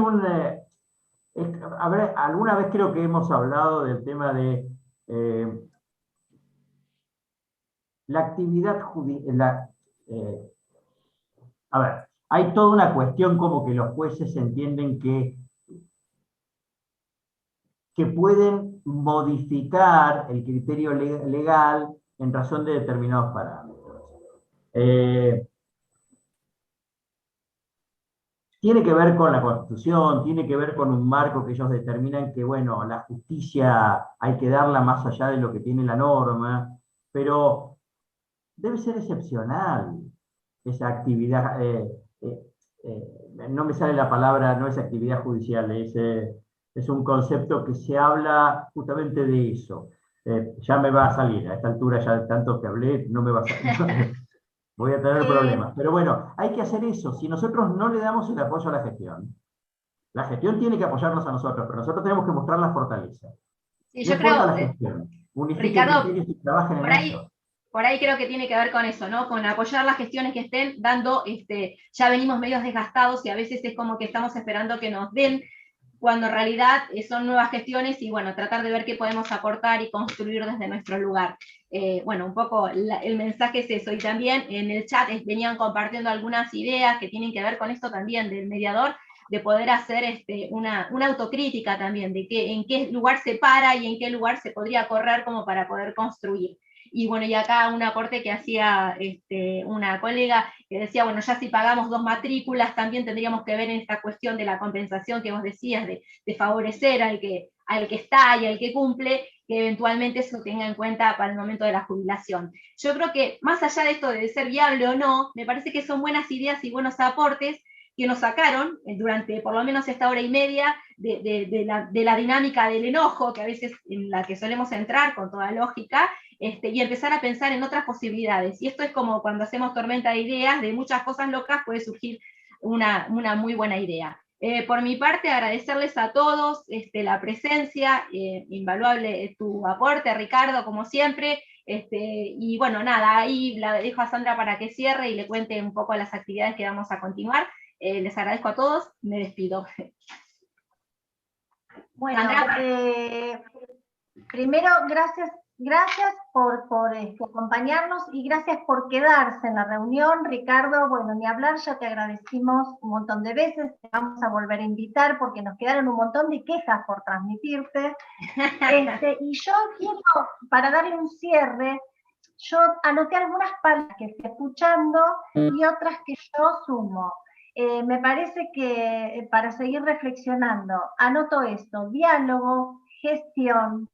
alguna vez creo que hemos hablado del tema de la actividad judicial. A ver, hay toda una cuestión como que los jueces entienden que pueden modificar el criterio legal en razón de determinados parámetros. tiene que ver con la Constitución, tiene que ver con un marco que ellos determinan que, bueno, la justicia hay que darla más allá de lo que tiene la norma, pero debe ser excepcional esa actividad, no me sale la palabra, no es actividad judicial, es un concepto que se habla justamente de eso. Ya me va a salir, a esta altura ya de tanto que hablé, no me va a salir. Voy a tener problemas. Pero bueno, hay que hacer eso. Si nosotros no le damos el apoyo a la gestión tiene que apoyarnos a nosotros, pero nosotros tenemos que mostrar la fortaleza. Sí, No yo creo, la gestión. Unifiquen Ricardo, criterios y trabajen en eso. por ahí creo que tiene que ver con eso, ¿no? Con apoyar las gestiones que estén dando, ya venimos medios desgastados y a veces es como que estamos esperando que nos den, cuando en realidad son nuevas gestiones y bueno, tratar de ver qué podemos aportar y construir desde nuestro lugar. Bueno, un poco el mensaje es eso, y también en el chat venían compartiendo algunas ideas que tienen que ver con esto también del mediador, de poder hacer una autocrítica también, de en qué lugar se para y en qué lugar se podría correr como para poder construir. Y bueno, y acá un aporte que hacía una colega que decía, bueno, ya si pagamos 2 matrículas, también tendríamos que ver en esta cuestión de la compensación que vos decías, de favorecer al que está y al que cumple, que eventualmente eso tenga en cuenta para el momento de la jubilación. Yo creo que más allá de esto de ser viable o no, me parece que son buenas ideas y buenos aportes que nos sacaron durante por lo menos esta hora y media de la dinámica del enojo, que a veces en la que solemos entrar con toda lógica, y empezar a pensar en otras posibilidades. Y esto es como cuando hacemos tormenta de ideas, de muchas cosas locas puede surgir una muy buena idea. Por mi parte, agradecerles a todos la presencia, invaluable tu aporte, Ricardo, como siempre, y bueno, nada, ahí la dejo a Sandra para que cierre y le cuente un poco las actividades que vamos a continuar. Les agradezco a todos, me despido. Bueno, primero, gracias por acompañarnos y gracias por quedarse en la reunión. Ricardo, bueno, ni hablar, ya te agradecimos un montón de veces, te vamos a volver a invitar porque nos quedaron un montón de quejas por transmitirte. Y yo quiero, para darle un cierre, yo anoté algunas palabras que estoy escuchando y otras que yo sumo. Me parece que para seguir reflexionando, anoto esto: diálogo, gestión,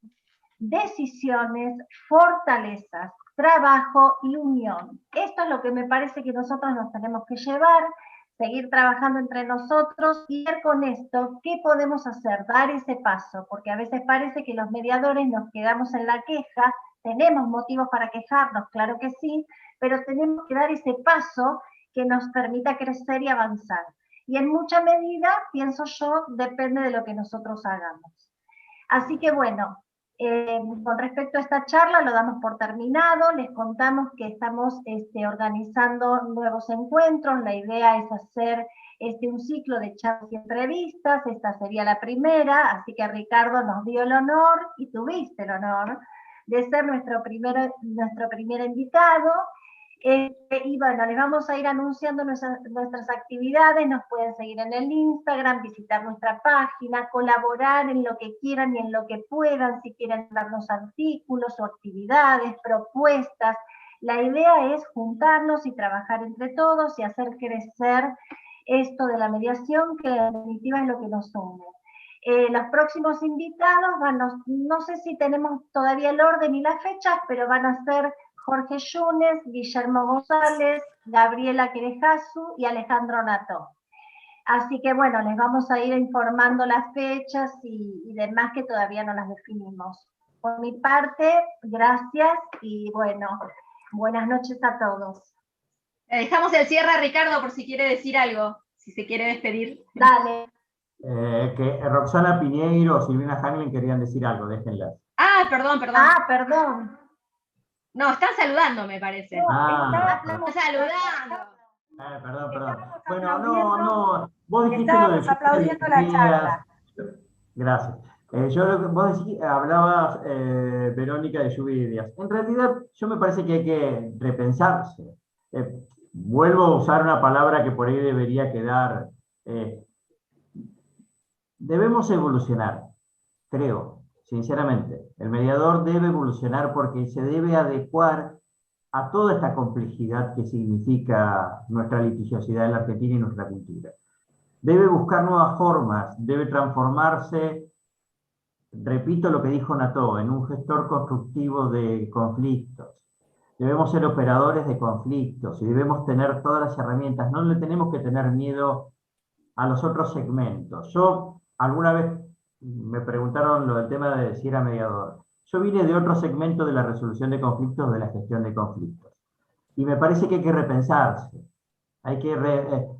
decisiones, fortalezas, trabajo y unión. Esto es lo que me parece que nosotros nos tenemos que llevar, seguir trabajando entre nosotros y ver con esto qué podemos hacer, dar ese paso, porque a veces parece que los mediadores nos quedamos en la queja, tenemos motivos para quejarnos, claro que sí, pero tenemos que dar ese paso que nos permita crecer y avanzar. Y en mucha medida, pienso yo, depende de lo que nosotros hagamos. Así que bueno, con respecto a esta charla lo damos por terminado, les contamos que estamos organizando nuevos encuentros, la idea es hacer un ciclo de charlas y entrevistas, esta sería la primera, así que Ricardo nos dio el honor, y tuviste el honor, de ser nuestro primer invitado. Y bueno, les vamos a ir anunciando nuestras actividades, nos pueden seguir en el Instagram, visitar nuestra página, colaborar en lo que quieran y en lo que puedan, si quieren darnos artículos o actividades, propuestas. La idea es juntarnos y trabajar entre todos y hacer crecer esto de la mediación, que en definitiva es lo que nos une. Los próximos invitados, no sé si tenemos todavía el orden y las fechas, pero van a ser Jorge Yunes, Guillermo González, Gabriela Querejazu y Alejandro Nató. Así que bueno, les vamos a ir informando las fechas y demás que todavía no las definimos. Por mi parte, gracias y bueno, buenas noches a todos. Dejamos el cierre a Ricardo por si quiere decir algo, si se quiere despedir. Dale. Que Roxana Piñeiro o Silvina Hanlin querían decir algo, déjenlas. Perdón. Perdón. No, están saludando, me parece. Estamos saludando. Perdón. Bueno, no. Vos dijiste lo de aplaudiendo la charla. Gracias. Vos hablabas, Verónica, de lluvia de ideas. En realidad, yo me parece que hay que repensarse. Vuelvo a usar una palabra que por ahí debería quedar. Debemos evolucionar, creo, sinceramente. El mediador debe evolucionar porque se debe adecuar a toda esta complejidad que significa nuestra litigiosidad en la Argentina y nuestra cultura. debe buscar nuevas formas, debe transformarse, repito lo que dijo Nató, en un gestor constructivo de conflictos. Debemos ser operadores de conflictos y debemos tener todas las herramientas. No le tenemos que tener miedo a los otros segmentos. Yo alguna vez me preguntaron lo del tema de si era mediador. Yo vine de otro segmento de la resolución de conflictos, de la gestión de conflictos. Y me parece que hay que repensarse, hay que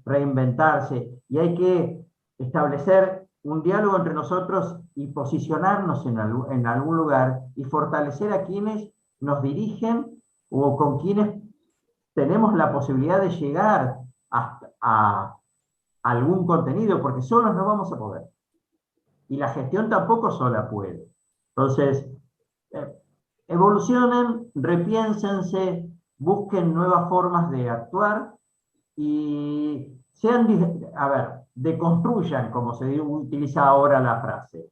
reinventarse y hay que establecer un diálogo entre nosotros y posicionarnos en algún lugar y fortalecer a quienes nos dirigen o con quienes tenemos la posibilidad de llegar a algún contenido, porque solos no vamos a poder. Y la gestión tampoco sola puede. Entonces, evolucionen, repiénsense, busquen nuevas formas de actuar y sean, a ver, deconstruyan, como se utiliza ahora la frase,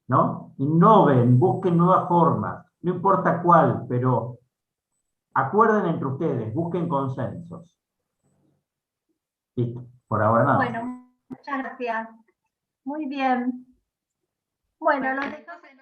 ¿no? Innoven, busquen nuevas formas, no importa cuál, pero acuerden entre ustedes, busquen consensos. Listo, por ahora nada. Bueno, muchas gracias. Muy bien. Bueno, los dejamos en